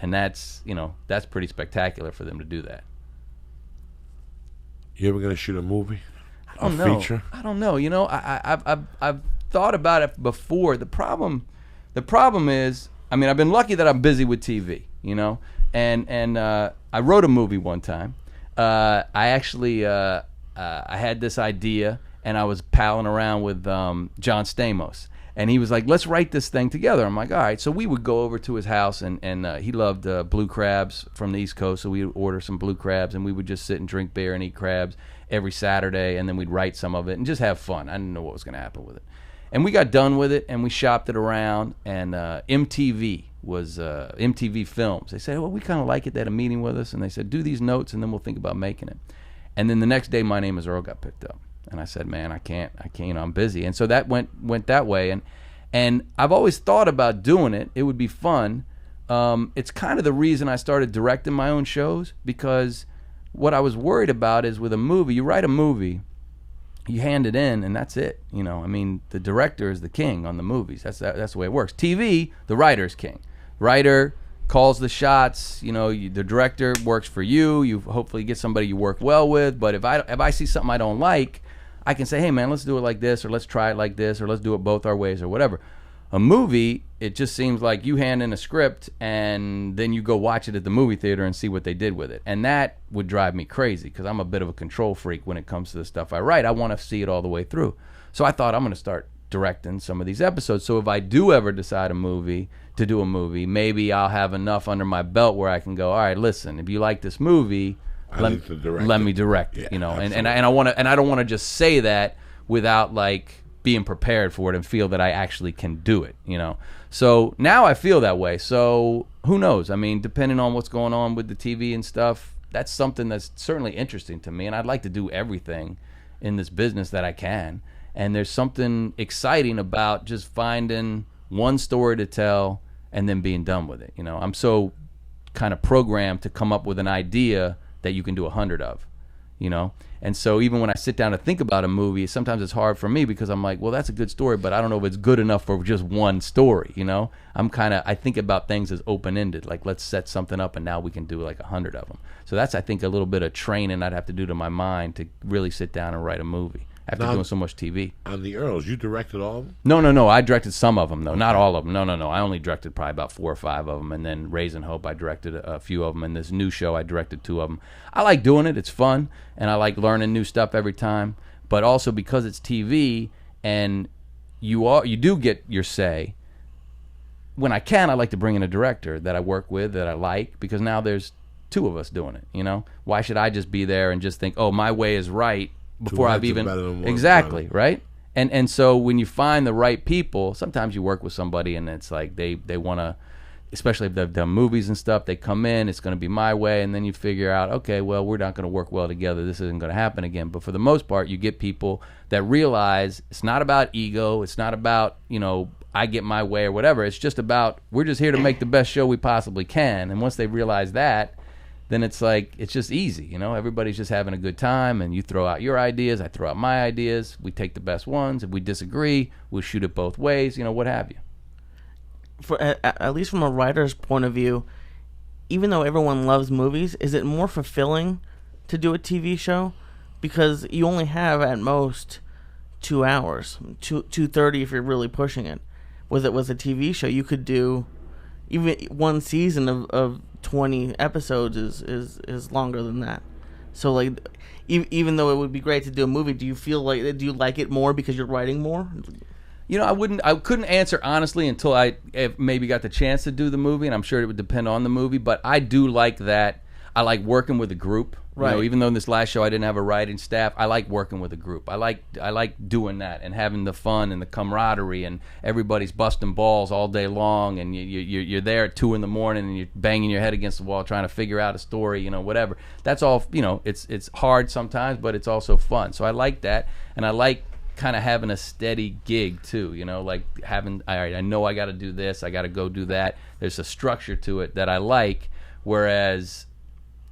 And that's pretty spectacular for them to do that. You ever gonna shoot a movie? Feature? I don't know. I've thought about it before. The problem is, I mean, I've been lucky that I'm busy with TV. And I wrote a movie one time. I actually I had this idea, and I was palling around with John Stamos. And he was like, let's write this thing together. I'm like, all right. So we would go over to his house, and he loved blue crabs from the East Coast, so we would order some blue crabs, and we would just sit and drink beer and eat crabs every Saturday, and then we'd write some of it and just have fun. I didn't know what was going to happen with it. And we got done with it, and we shopped it around, and MTV Films. They said, well, we kind of like it. They had a meeting with us, and they said, do these notes, and then we'll think about making it. And then the next day, My Name Is Earl got picked up. And I said, man, I can't, I'm busy. And so that went that way. And I've always thought about doing it. It would be fun. It's kind of the reason I started directing my own shows, because what I was worried about is with a movie, you write a movie, you hand it in, and that's it. I mean, the director is the king on the movies. That's the way it works. TV, the writer's king. Writer calls the shots. The director works for you. You hopefully get somebody you work well with. But if I see something I don't like, I can say, hey, man, let's do it like this, or let's try it like this, or let's do it both our ways, or whatever. A movie, it just seems like you hand in a script, and then you go watch it at the movie theater and see what they did with it. And that would drive me crazy, because I'm a bit of a control freak when it comes to the stuff I write. I want to see it all the way through. So I thought, I'm going to start directing some of these episodes. So if I do ever decide to do a movie, maybe I'll have enough under my belt where I can go, all right, listen, if you like this movie, let me direct it, and I want to, and I don't want to just say that without like being prepared for it and feel that I actually can do it, So now I feel that way. So who knows? I mean, depending on what's going on with the TV and stuff, that's something that's certainly interesting to me, and I'd like to do everything in this business that I can. And there's something exciting about just finding one story to tell and then being done with it. I'm so kind of programmed to come up with an idea that you can do 100 of. you know. And so even when I sit down to think about a movie, sometimes it's hard for me because I'm like, well, that's a good story, but I don't know if it's good enough for just one story, you know. I think about things as open-ended, like let's set something up and now we can do like 100 of them. So that's, I think, a little bit of training I'd have to do to my mind to really sit down and write a movie after doing so much TV. On the Earls, you directed all of them? No. I directed some of them, though. Not all of them. No. I only directed probably about 4 or 5 of them. And then Raising Hope, I directed a few of them. And this new show, I directed 2 of them. I like doing it. It's fun. And I like learning new stuff every time. But also because it's TV and you do get your say, when I can, I like to bring in a director that I work with, that I like, because now there's 2 of us doing it, you know? Why should I just be there and just think, oh, my way is right, before I've even exactly right. And so when you find the right people, sometimes you work with somebody and it's like they want to, especially if they've done movies and stuff, they come in, it's going to be my way, and then you figure out, okay, well, we're not going to work well together, this isn't going to happen again. But for the most part, you get people that realize it's not about ego, it's not about, you know, I get my way or whatever, it's just about we're just here to make the best show we possibly can. And once they realize that, then it's like, it's just easy, you know, everybody's just having a good time, and you throw out your ideas, I throw out my ideas, we take the best ones. If we disagree, we'll shoot it both ways, you know, what have you. At least from a writer's point of view, even though everyone loves movies, is it more fulfilling to do a TV show? Because you only have at most 2 hours, 2:30 if you're really pushing it. With a TV show, you could do even one season of 20 episodes is longer than that. So like, even though it would be great to do a movie, do you like it more because you're writing more? You know, I couldn't answer honestly until I maybe got the chance to do the movie, and I'm sure it would depend on the movie, but I do like that. I like working with a group. Right. You know, even though in this last show I didn't have a writing staff, I like working with a group. I like doing that and having the fun and the camaraderie, and everybody's busting balls all day long, and you're there at 2 a.m. and you're banging your head against the wall trying to figure out a story, you know, whatever. That's all, you know, it's hard sometimes, but it's also fun. So I like that, and I like kind of having a steady gig too, you know, like having, all right, I know I got to do this, I got to go do that. There's a structure to it that I like, whereas,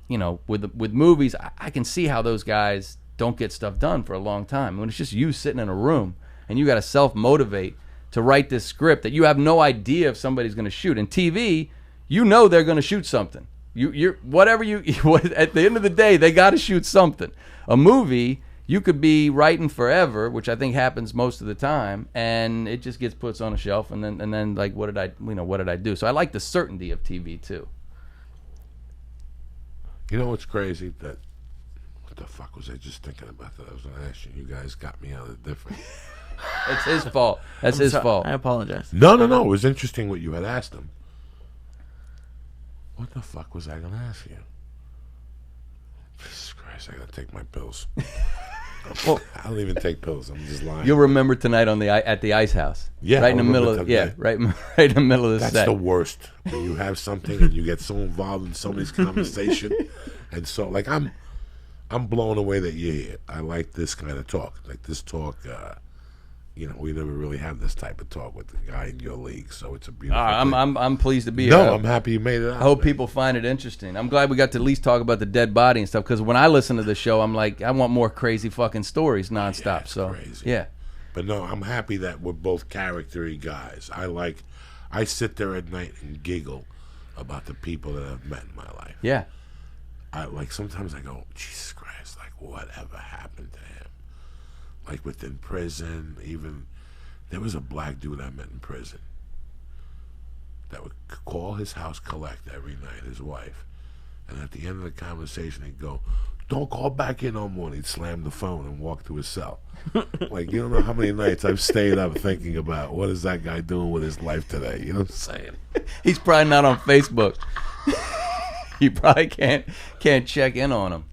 you know, with movies, I can see how those guys don't get stuff done for a long time. When it's just you sitting in a room and you got to self-motivate to write this script that you have no idea if somebody's going to shoot. In TV, you know they're going to shoot something. You're at the end of the day, they got to shoot something. A movie, you could be writing forever, which I think happens most of the time, and it just gets put on a shelf, and then like, what did I do? So I like the certainty of TV too. You know what's crazy? What the fuck was I just thinking about that? I was going to ask you. You guys got me on a different. It's his fault. That's his fault. I apologize. No. It was interesting what you had asked him. What the fuck was I going to ask you? Jesus Christ, I got to take my pills. Well, I don't even take pills. I'm just lying. You'll remember tonight at the Ice House. Yeah, right in the middle of right in the middle of the set. That's the worst. When you have something and you get so involved in somebody's conversation, and so like I'm blown away that you're here. I like this kind of talk. Like this talk, you know, we never really have this type of talk with the guy in your league, so it's a beautiful thing. I'm pleased to be here. No, I'm happy you made it out. I hope people find it interesting. I'm glad we got to at least talk about the dead body and stuff, because when I listen to the show, I'm like, I want more crazy fucking stories nonstop. Yeah, so crazy. Yeah. But no, I'm happy that we're both character-y guys. I sit there at night and giggle about the people that I've met in my life. Yeah. Sometimes I go, Jesus Christ, like whatever happened to him? Like within prison, even there was a black dude I met in prison that would call his house collect every night, his wife, and at the end of the conversation he'd go, "Don't call back in no more." And he'd slam the phone and walk to his cell. Like, you don't know how many nights I've stayed up thinking about what is that guy doing with his life today. You know what I'm saying? He's probably not on Facebook. You probably can't check in on him.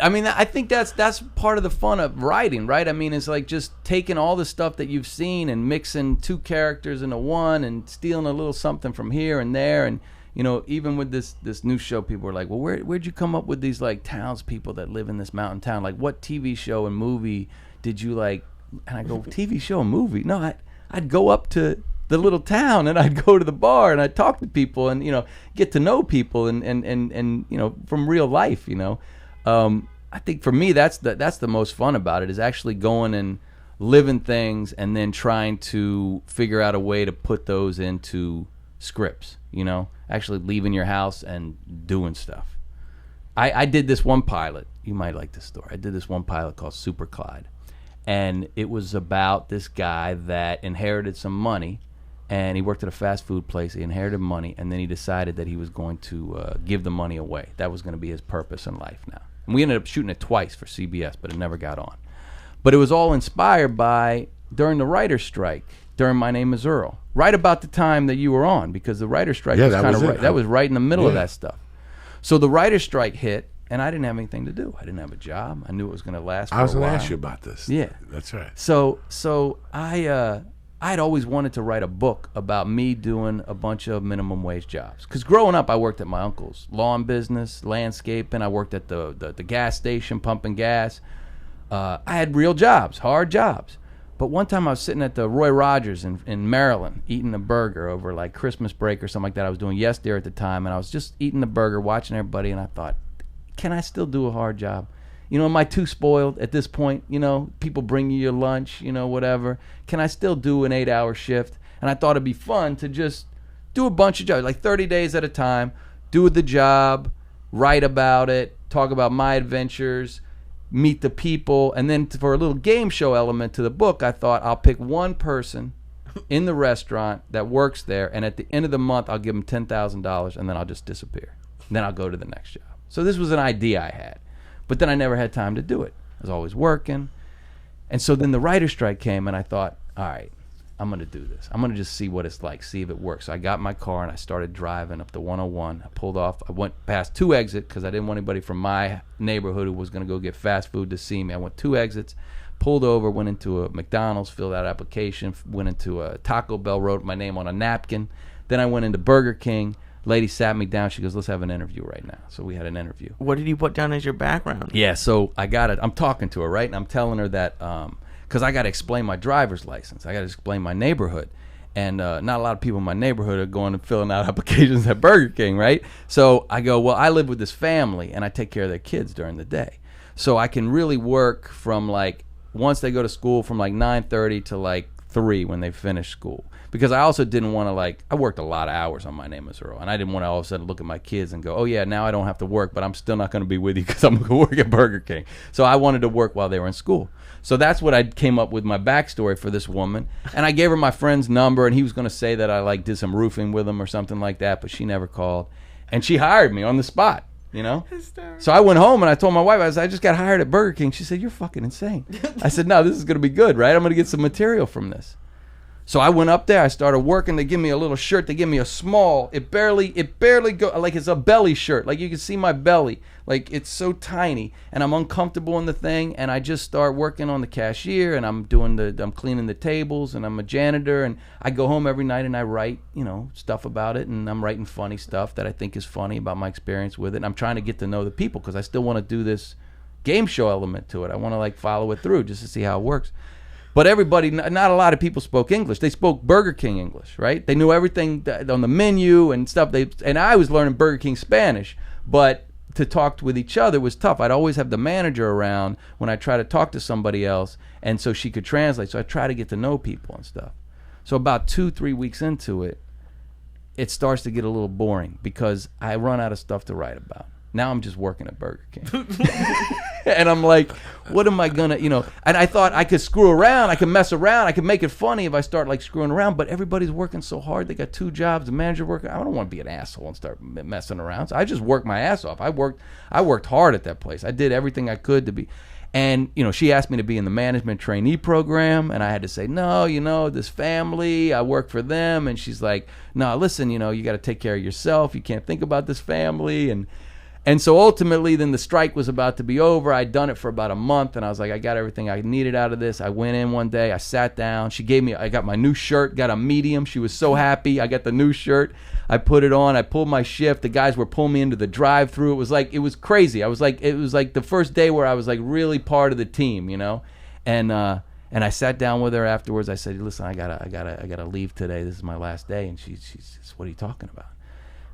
I mean, I think that's part of the fun of writing, right? I mean, it's like just taking all the stuff that you've seen and mixing 2 characters into one and stealing a little something from here and there. And, you know, even with this new show, people are like, well, where'd you come up with these, like, townspeople that live in this mountain town? Like, what TV show and movie did you like? And I go, TV show and movie? No, I'd go up to the little town and I'd go to the bar and I'd talk to people and, you know, get to know people and you know, from real life, you know. I think for me that's the most fun about it, is actually going and living things and then trying to figure out a way to put those into scripts, actually leaving your house and doing stuff. I did this one pilot. You might like this story. I did this one pilot called Super Clyde, and it was about this guy that inherited some money, and he worked at a fast food place. He inherited money, and then he decided that he was going to give the money away. That was going to be his purpose in life now. And we ended up shooting it twice for CBS, but it never got on. But it was all inspired by during the writer's strike, during My Name Is Earl, right about the time that you were on, because the writer's strike was kind of right. That was right in the middle of that stuff. So the writer's strike hit, and I didn't have anything to do. I didn't have a job. I knew it was going to last for a while. I was going to ask you about this. Yeah. That's right. So I'd always wanted to write a book about me doing a bunch of minimum wage jobs. Because growing up, I worked at my uncle's lawn business, landscaping. I worked at the gas station, pumping gas. I had real jobs, hard jobs. But one time I was sitting at the Roy Rogers in Maryland eating a burger over like Christmas break or something like that. I was doing Yes There at the time, and I was just eating the burger, watching everybody, and I thought, can I still do a hard job? Am I too spoiled at this point? People bring you your lunch, whatever. Can I still do an 8-hour shift? And I thought it'd be fun to just do a bunch of jobs, like 30 days at a time, do the job, write about it, talk about my adventures, meet the people, and then for a little game show element to the book, I thought I'll pick one person in the restaurant that works there, and at the end of the month, I'll give them $10,000, and then I'll just disappear. And then I'll go to the next job. So this was an idea I had, but then I never had time to do it. I was always working. And so then the writer's strike came, and I thought, all right, I'm going to do this. I'm going to just see what it's like, see if it works. So I got in my car, and I started driving up the 101. I pulled off. I went past 2 exits because I didn't want anybody from my neighborhood who was going to go get fast food to see me. I went 2 exits, pulled over, went into a McDonald's, filled out an application, went into a Taco Bell, wrote my name on a napkin. Then I went into Burger King. Lady sat me down. She goes, let's have an interview right now. So we had an interview. What did you put down as your background? Yeah, so I got it. I'm talking to her, right? And I'm telling her that because I got to explain my driver's license. I got to explain my neighborhood. And not a lot of people in my neighborhood are going and filling out applications at Burger King, right? So I go, well, I live with this family, and I take care of their kids during the day. So I can really work from like, once they go to school, from like 9:30 to like 3 when they finish school. Because I also didn't want to I worked a lot of hours on My Name Is Earl, and I didn't want to all of a sudden look at my kids and go, oh yeah, now I don't have to work, but I'm still not going to be with you because I'm going to work at Burger King. So I wanted to work while they were in school. So that's what I came up with my backstory for this woman, and I gave her my friend's number, and he was going to say that I did some roofing with him or something like that, but she never called, and she hired me on the spot. So I went home and I told my wife, I just got hired at Burger King. She said, you're fucking insane. I said, no, this is going to be good, right? I'm going to get some material from this. So I went up there, I started working. They give me a little shirt. They give me a small, it barely go, like it's a belly shirt. Like you can see my belly. Like it's so tiny, and I'm uncomfortable in the thing, and I just start working on the cashier, and I'm cleaning the tables, and I'm a janitor, and I go home every night and I write, stuff about it, and I'm writing funny stuff that I think is funny about my experience with it. And I'm trying to get to know the people because I still want to do this game show element to it. I want to follow it through just to see how it works. But everybody, not a lot of people spoke English. They spoke Burger King English, right? They knew everything on the menu and stuff. And I was learning Burger King Spanish, but to talk with each other was tough. I'd always have the manager around when I try to talk to somebody else, and so she could translate. So I try to get to know people and stuff. So about 2-3 weeks into it, it starts to get a little boring because I run out of stuff to write about. Now I'm just working at Burger King. And I'm like, what am I going to, and I thought I could screw around, I could mess around, I could make it funny if I start screwing around, but everybody's working so hard. They got 2 jobs, the manager working. I don't want to be an asshole and start messing around. So I just worked my ass off. I worked hard at that place. I did everything I could to be. And, she asked me to be in the management trainee program, and I had to say, no, this family, I work for them. And she's like, no, listen, you got to take care of yourself. You can't think about this family. And so ultimately, then the strike was about to be over. I'd done it for about a month, and I was like, I got everything I needed out of this. I went in one day. I sat down. I got my new shirt, got a medium. She was so happy. I got the new shirt. I put it on. I pulled my shift. The guys were pulling me into the drive-thru. It was crazy. It was like the first day where I was really part of the team, And I sat down with her afterwards. I said, listen, I gotta leave today. This is my last day. And she says, what are you talking about?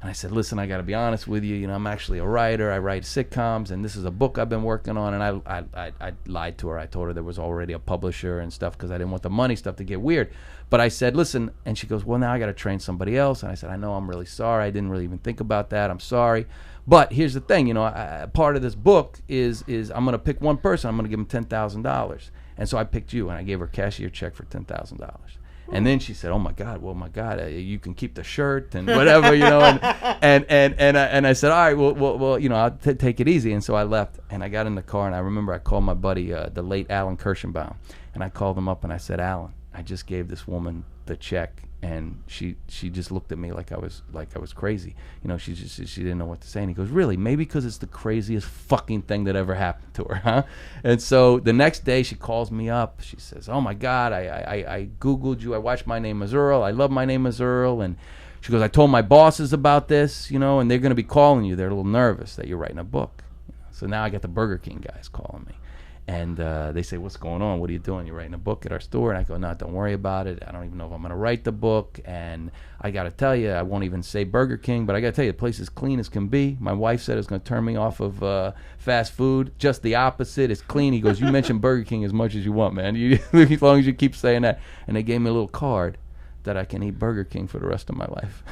And I said, listen, I got to be honest with you. You know, I'm actually a writer. I write sitcoms, and this is a book I've been working on. And I lied to her. I told her there was already a publisher and stuff because I didn't want the money stuff to get weird. But I said, listen, and she goes, well, now I got to train somebody else. And I said, I know, I'm really sorry. I didn't really even think about that. I'm sorry. But here's the thing, you know, part of this book is I'm going to pick one person. I'm going to give him $10,000. And so I picked you, and I gave her a cashier check for $10,000. And then she said, "Oh my God, you can keep the shirt and whatever, you know." And I said, "All right, well, you know, I'll take it easy." And so I left, and I got in the car, and I remember I called my buddy, the late Alan Kirschenbaum, and I called him up, and I said, "Alan, I just gave this woman the check, and she just looked at me like I was crazy. You know, she didn't know what to say." And he goes, "Really? Maybe because it's the craziest fucking thing that ever happened to her, huh?" And so the next day she calls me up. She says, "Oh my God, I Googled you. I watched My Name Is Earl. I love My Name Is Earl." And she goes, "I told my bosses about this, you know, and they're going to be calling you. They're a little nervous that you're writing a book." So now I got the Burger King guys calling me. And they say, "What's going on? What are you doing? You're writing a book at our store?" And I go, "No, don't worry about it. I don't even know if I'm going to write the book. And I got to tell you, I won't even say Burger King, but I got to tell you, the place is clean as can be. My wife said it's going to turn me off of fast food. Just the opposite. It's clean." He goes, "You mention Burger King as much as you want, man. As long as you keep saying that." And they gave me a little card that I can eat Burger King for the rest of my life.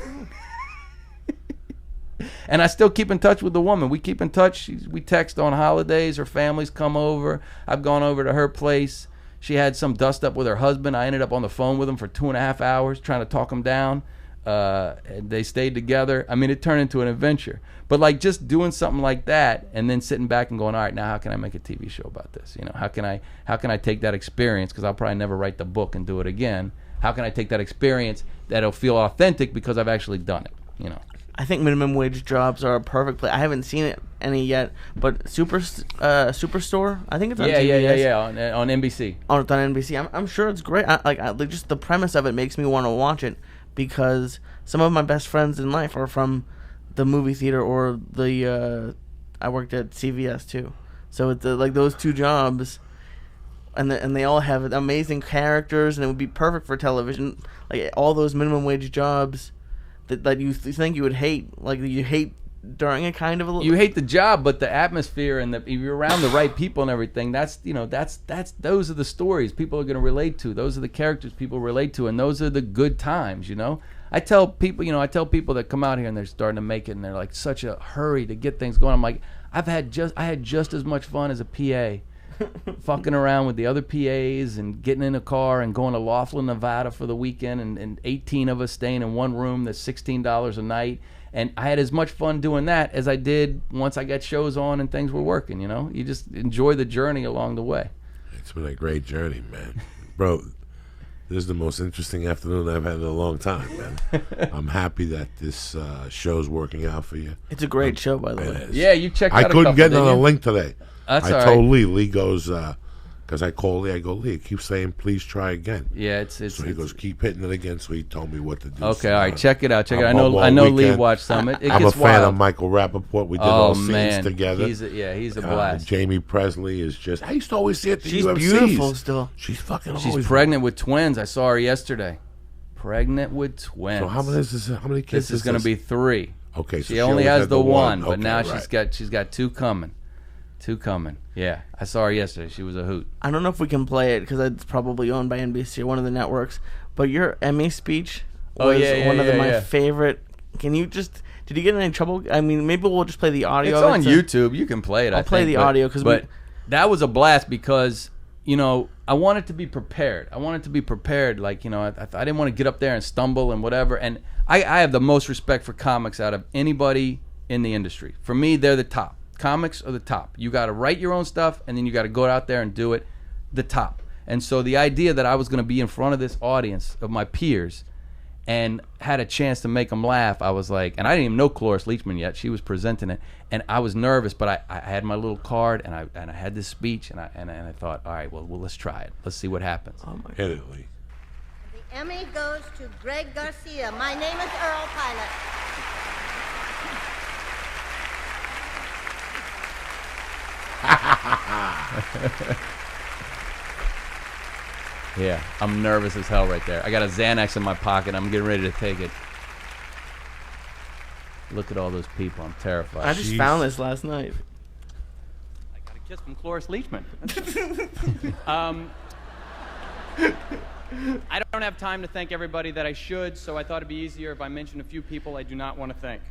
And I still keep in touch with the woman. We keep in touch. We text on holidays. Her family's come over. I've gone over to her place. She had some dust up with her husband. I ended up on the phone with him for 2.5 hours trying to talk him down. And they stayed together. I mean, it turned into an adventure. But like just doing something like that and then sitting back and going, all right, now how can I make a TV show about this? You know, how can I take that experience, because I'll probably never write the book and do it again. How can I take that experience that'll feel authentic because I've actually done it, you know? I think minimum wage jobs are a perfect play. I haven't seen any yet, but Superstore, I think it's on TBS. On NBC. On NBC. I'm sure it's great. Like just the premise of it makes me want to watch it, because some of my best friends in life are from the movie theater or the I worked at CVS too. So it's like those two jobs, and they all have amazing characters, and it would be perfect for television. Like all those minimum wage jobs that you think you would hate, like you hate during a kind of a... You hate the job, but the atmosphere and if you're around the right people and everything, that's those are the stories people are going to relate to. Those are the characters people relate to, and those are the good times, you know? I tell people that come out here and they're starting to make it, and they're like such a hurry to get things going. I'm like, I had just as much fun as a PA. Fucking around with the other PAs and getting in a car and going to Laughlin, Nevada for the weekend, and 18 of us staying in one room that's $16 a night. And I had as much fun doing that as I did once I got shows on and things were working, you know? You just enjoy the journey along the way. It's been a great journey, man. Bro, this is the most interesting afternoon I've had in a long time, man. I'm happy that this show's working out for you. It's a great show, by the way. Yeah, you checked out I couldn't get on a you? link today. That's I all told right. Lee. Lee goes, because I called Lee. I go, "Lee, keep saying, please try again." Yeah, it's so he goes, "Keep hitting it again." So he told me what to do. Okay, so all right, check it out. Check it out. I'm I know Lee weekend. watched some. It I'm a gets fan wild. of Michael Rappaport. We did all scenes man. together. He's a blast. Jamie Presley is just... I used to always see it at the She's UFCs. beautiful still. She's fucking She's always... pregnant with twins. I saw her yesterday. Pregnant with twins. So how many is this? How many kids This is going to be 3. Okay, so she only has had the one, but Okay, now right. she's got 2 coming. 2 coming. Yeah, I saw her yesterday. She was a hoot. I don't know if we can play it because it's probably owned by NBC or one of the networks. But your Emmy speech was one of my favorite. Can you just... Did you get in any trouble? I mean, maybe we'll just play the audio. It's on YouTube. You can play it. I'll play the audio because that was a blast because, you know, I wanted to be prepared. Like, you know, I didn't want to get up there and stumble and whatever. And I have the most respect for comics out of anybody in the industry. For me, they're the top. Comics are the top. You got to write your own stuff, and then you got to go out there and do it. The top. And so the idea that I was going to be in front of this audience of my peers and had a chance to make them laugh, I was like, and I didn't even know Cloris Leachman yet. She was presenting it, and I was nervous, but I had my little card, and I had this speech, and I thought, all right, well, let's try it. Let's see what happens. Oh my Hit it, Lee. The Emmy goes to Greg Garcia. My Name Is Earl pilot. Yeah, I'm nervous as hell right there. I got a Xanax in my pocket. I'm getting ready to take it. Look at all those people. I'm terrified. I just found this last night. I got a kiss from Cloris Leachman. I don't have time to thank everybody that I should, so I thought it'd be easier if I mentioned a few people I do not want to thank.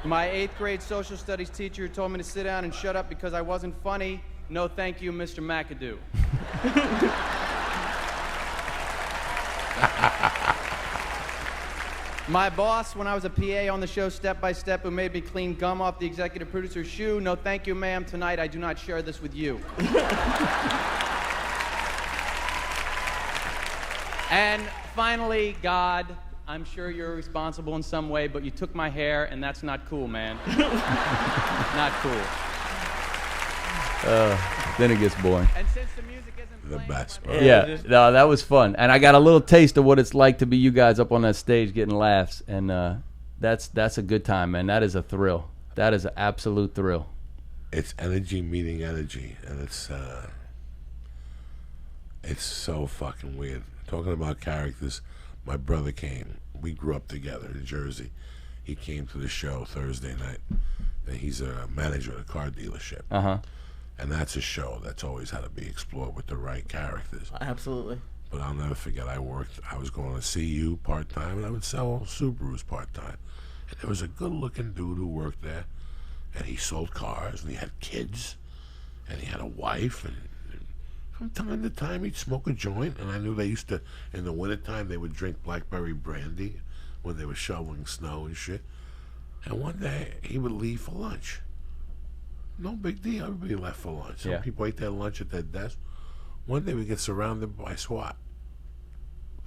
My 8th grade social studies teacher told me to sit down and shut up because I wasn't funny. No thank you, Mr. McAdoo. My boss, when I was a PA on the show Step by Step, who made me clean gum off the executive producer's shoe. No thank you, ma'am. Tonight I do not share this with you. And finally, God, I'm sure you're responsible in some way, but you took my hair, and that's not cool, man. Not cool. Then it gets boring. And since the music isn't The playing, best, my- bro. Yeah, no, that was fun, and I got a little taste of what it's like to be you guys up on that stage getting laughs, and that's a good time, man. That is a thrill. That is an absolute thrill. It's energy meeting energy, and it's so fucking weird. Talking about characters, my brother came. We grew up together in Jersey. He came to the show Thursday night, and he's a manager at a car dealership. And that's a show that's always had to be explored with the right characters. Absolutely. But I'll never forget, I was going to CU part-time, and I would sell Subarus part-time. And there was a good-looking dude who worked there, and he sold cars, and he had kids, and he had a wife, and from time to time he'd smoke a joint, and I knew they used to, in the wintertime, they would drink blackberry brandy when they were shoveling snow and shit. And one day, he would leave for lunch. No big deal, everybody left for lunch. Some people ate their lunch at their desk. One day we get surrounded by SWAT.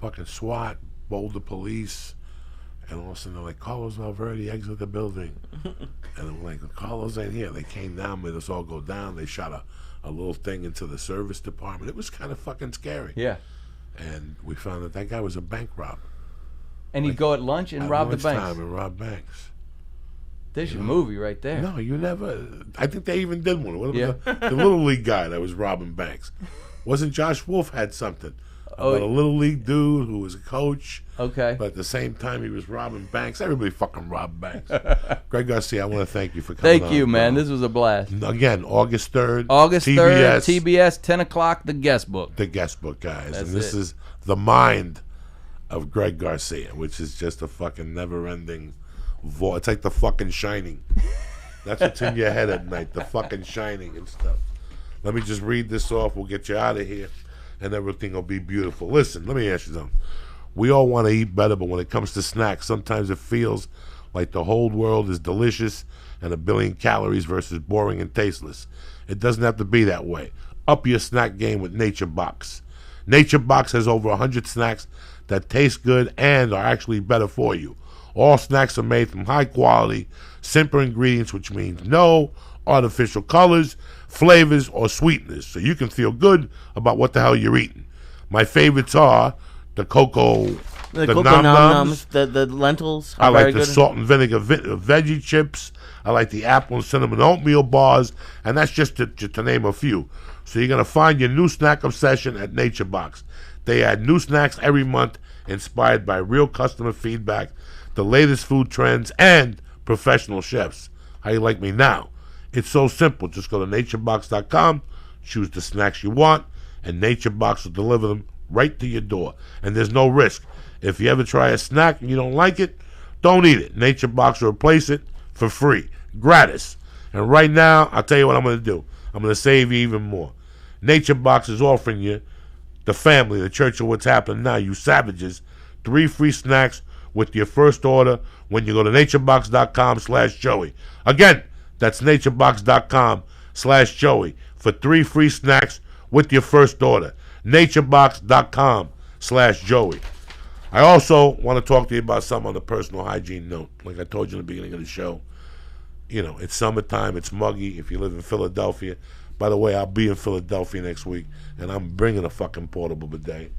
Fucking SWAT, Boulder police, and all of a sudden they're like, Carlos Valverde, exit the building. And I'm like, Carlos ain't here. They came down, made us all go down. They shot a little thing into the service department. It was kind of fucking scary. Yeah. And we found that that guy was a bank robber. And he'd go at lunch and rob the banks. Time and rob banks. There's your movie right there. No, you never. I think they even did one. What was the Little League guy that was robbing banks? Wasn't Josh Wolf had something about a Little League dude who was a coach? Okay. But at the same time, he was robbing banks. Everybody fucking robbed banks. Greg Garcia, I want to thank you for coming Thank you, on, man. bro. This was a blast. Again, August 3rd. August TBS, 3rd, TBS, 10 o'clock, The Guest Book. The Guest Book, guys. That's and this it. is the mind of Greg Garcia, which is just a fucking never-ending voice. It's like The fucking Shining. That's what's in your head at night, The fucking Shining and stuff. Let me just read this off. We'll get you out of here, and everything will be beautiful. Listen, let me ask you something. We all want to eat better, but when it comes to snacks, sometimes it feels like the whole world is delicious and a billion calories versus boring and tasteless. It doesn't have to be that way. Up your snack game with Nature Box. Nature Box has over 100 snacks that taste good and are actually better for you. All snacks are made from high quality, simple ingredients, which means no artificial colors, flavors, or sweeteners, so you can feel good about what the hell you're eating. My favorites are the cocoa, The Nom cocoa Noms. the lentils. I Are very like the good. salt and vinegar veggie chips. I like the apple and cinnamon oatmeal bars, and that's just to name a few. So you're going to find your new snack obsession at Nature Box. They add new snacks every month inspired by real customer feedback, the latest food trends, and professional chefs. How you like me now? It's so simple. Just go to naturebox.com, choose the snacks you want, and Nature Box will deliver them right to your door. And there's no risk. If you ever try a snack and you don't like it, don't eat it. Nature Box will replace it for free, gratis. And right now, I'll tell you what I'm going to do. I'm going to save you even more. Nature Box is offering you, the family, the Church of What's Happening Now, you savages, 3 free snacks with your first order when you go to naturebox.com/Joey. Again, that's naturebox.com/Joey for 3 free snacks with your first order. naturebox.com/Joey. I also want to talk to you about something on the personal hygiene note. Like I told you in the beginning of the show, you know, it's summertime, it's muggy if you live in Philadelphia. By the way, I'll be in Philadelphia next week, and I'm bringing a fucking portable bidet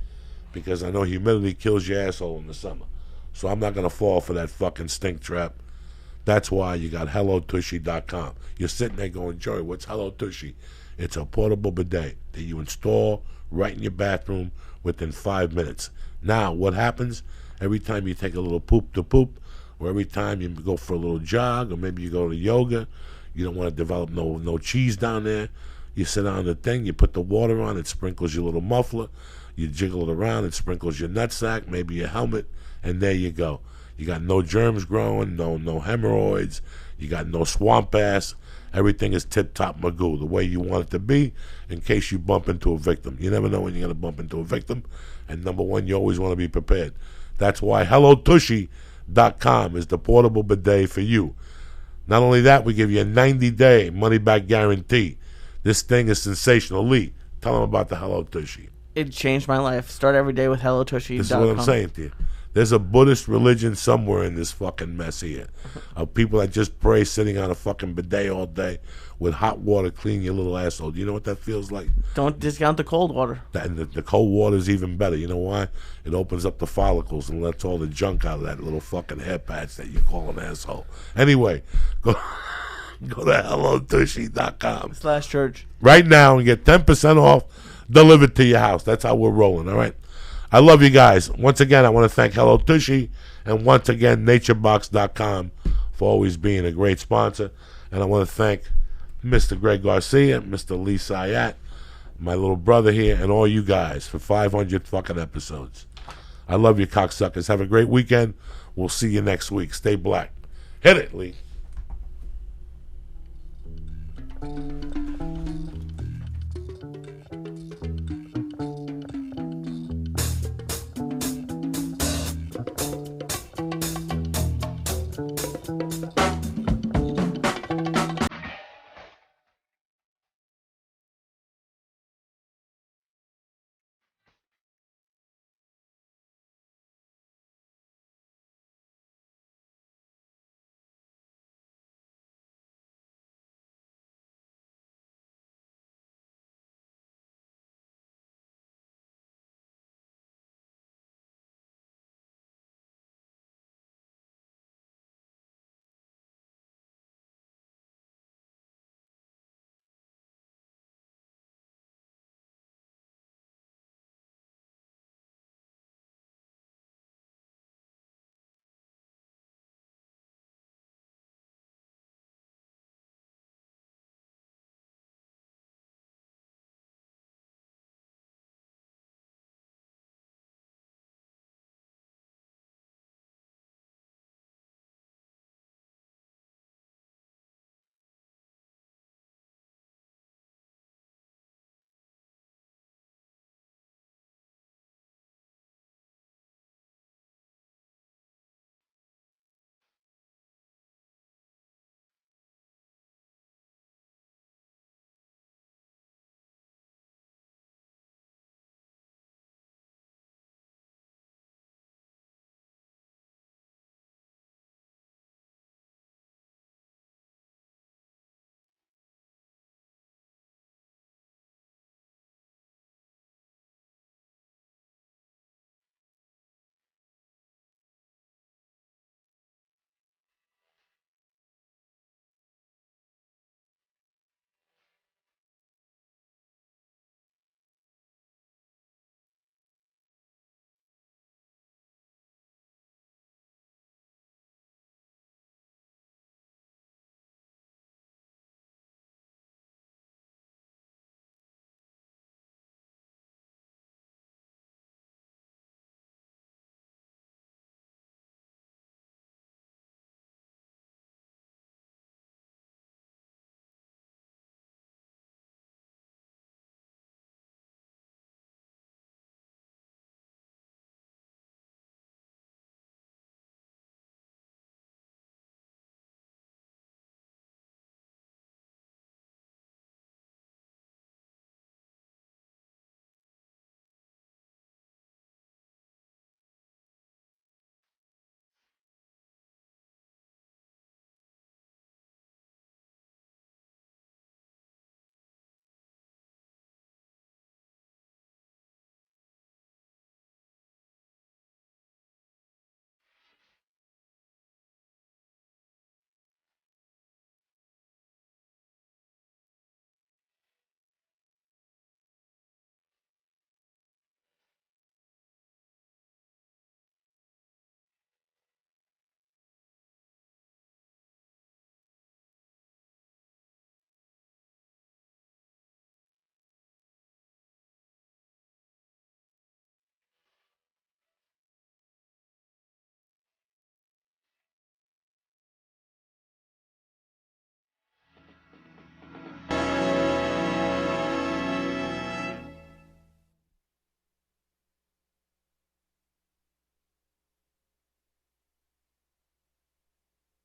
because I know humidity kills your asshole in the summer. So I'm not going to fall for that fucking stink trap. That's why you got HelloTushy.com. You're sitting there going, Joey, what's Hello Tushy? It's a portable bidet that you install right in your bathroom within 5 minutes. Now, what happens? Every time you take a little poop to poop, or every time you go for a little jog, or maybe you go to yoga, you don't want to develop no cheese down there. You sit on the thing, you put the water on, it sprinkles your little muffler, you jiggle it around, it sprinkles your nutsack, maybe your helmet, and there you go. You got no germs growing, no hemorrhoids, you got no swamp ass. Everything is tip-top magoo, the way you want it to be, in case you bump into a victim. You never know when you're going to bump into a victim, and number one, you always want to be prepared. That's why HelloTushy.com is the portable bidet for you. Not only that, we give you a 90-day money-back guarantee. This thing is sensational. Lee, tell them about the Hello Tushy. It changed my life. Start every day with HelloTushy.com. This is what I'm saying to you. There's a Buddhist religion somewhere in this fucking mess here of people that just pray sitting on a fucking bidet all day with hot water clean your little asshole. Do you know what that feels like? Don't discount the cold water. And the cold water is even better. You know why? It opens up the follicles and lets all the junk out of that little fucking hair patch that you call an asshole. Anyway, go to HelloTushy.com/church right now and get 10% off delivered to your house. That's how we're rolling, all right? I love you guys. Once again, I want to thank Hello Tushy, and once again, NatureBox.com for always being a great sponsor. And I want to thank Mr. Greg Garcia, Mr. Lee Syatt, my little brother here, and all you guys for 500 fucking episodes. I love you, cocksuckers. Have a great weekend. We'll see you next week. Stay black. Hit it, Lee.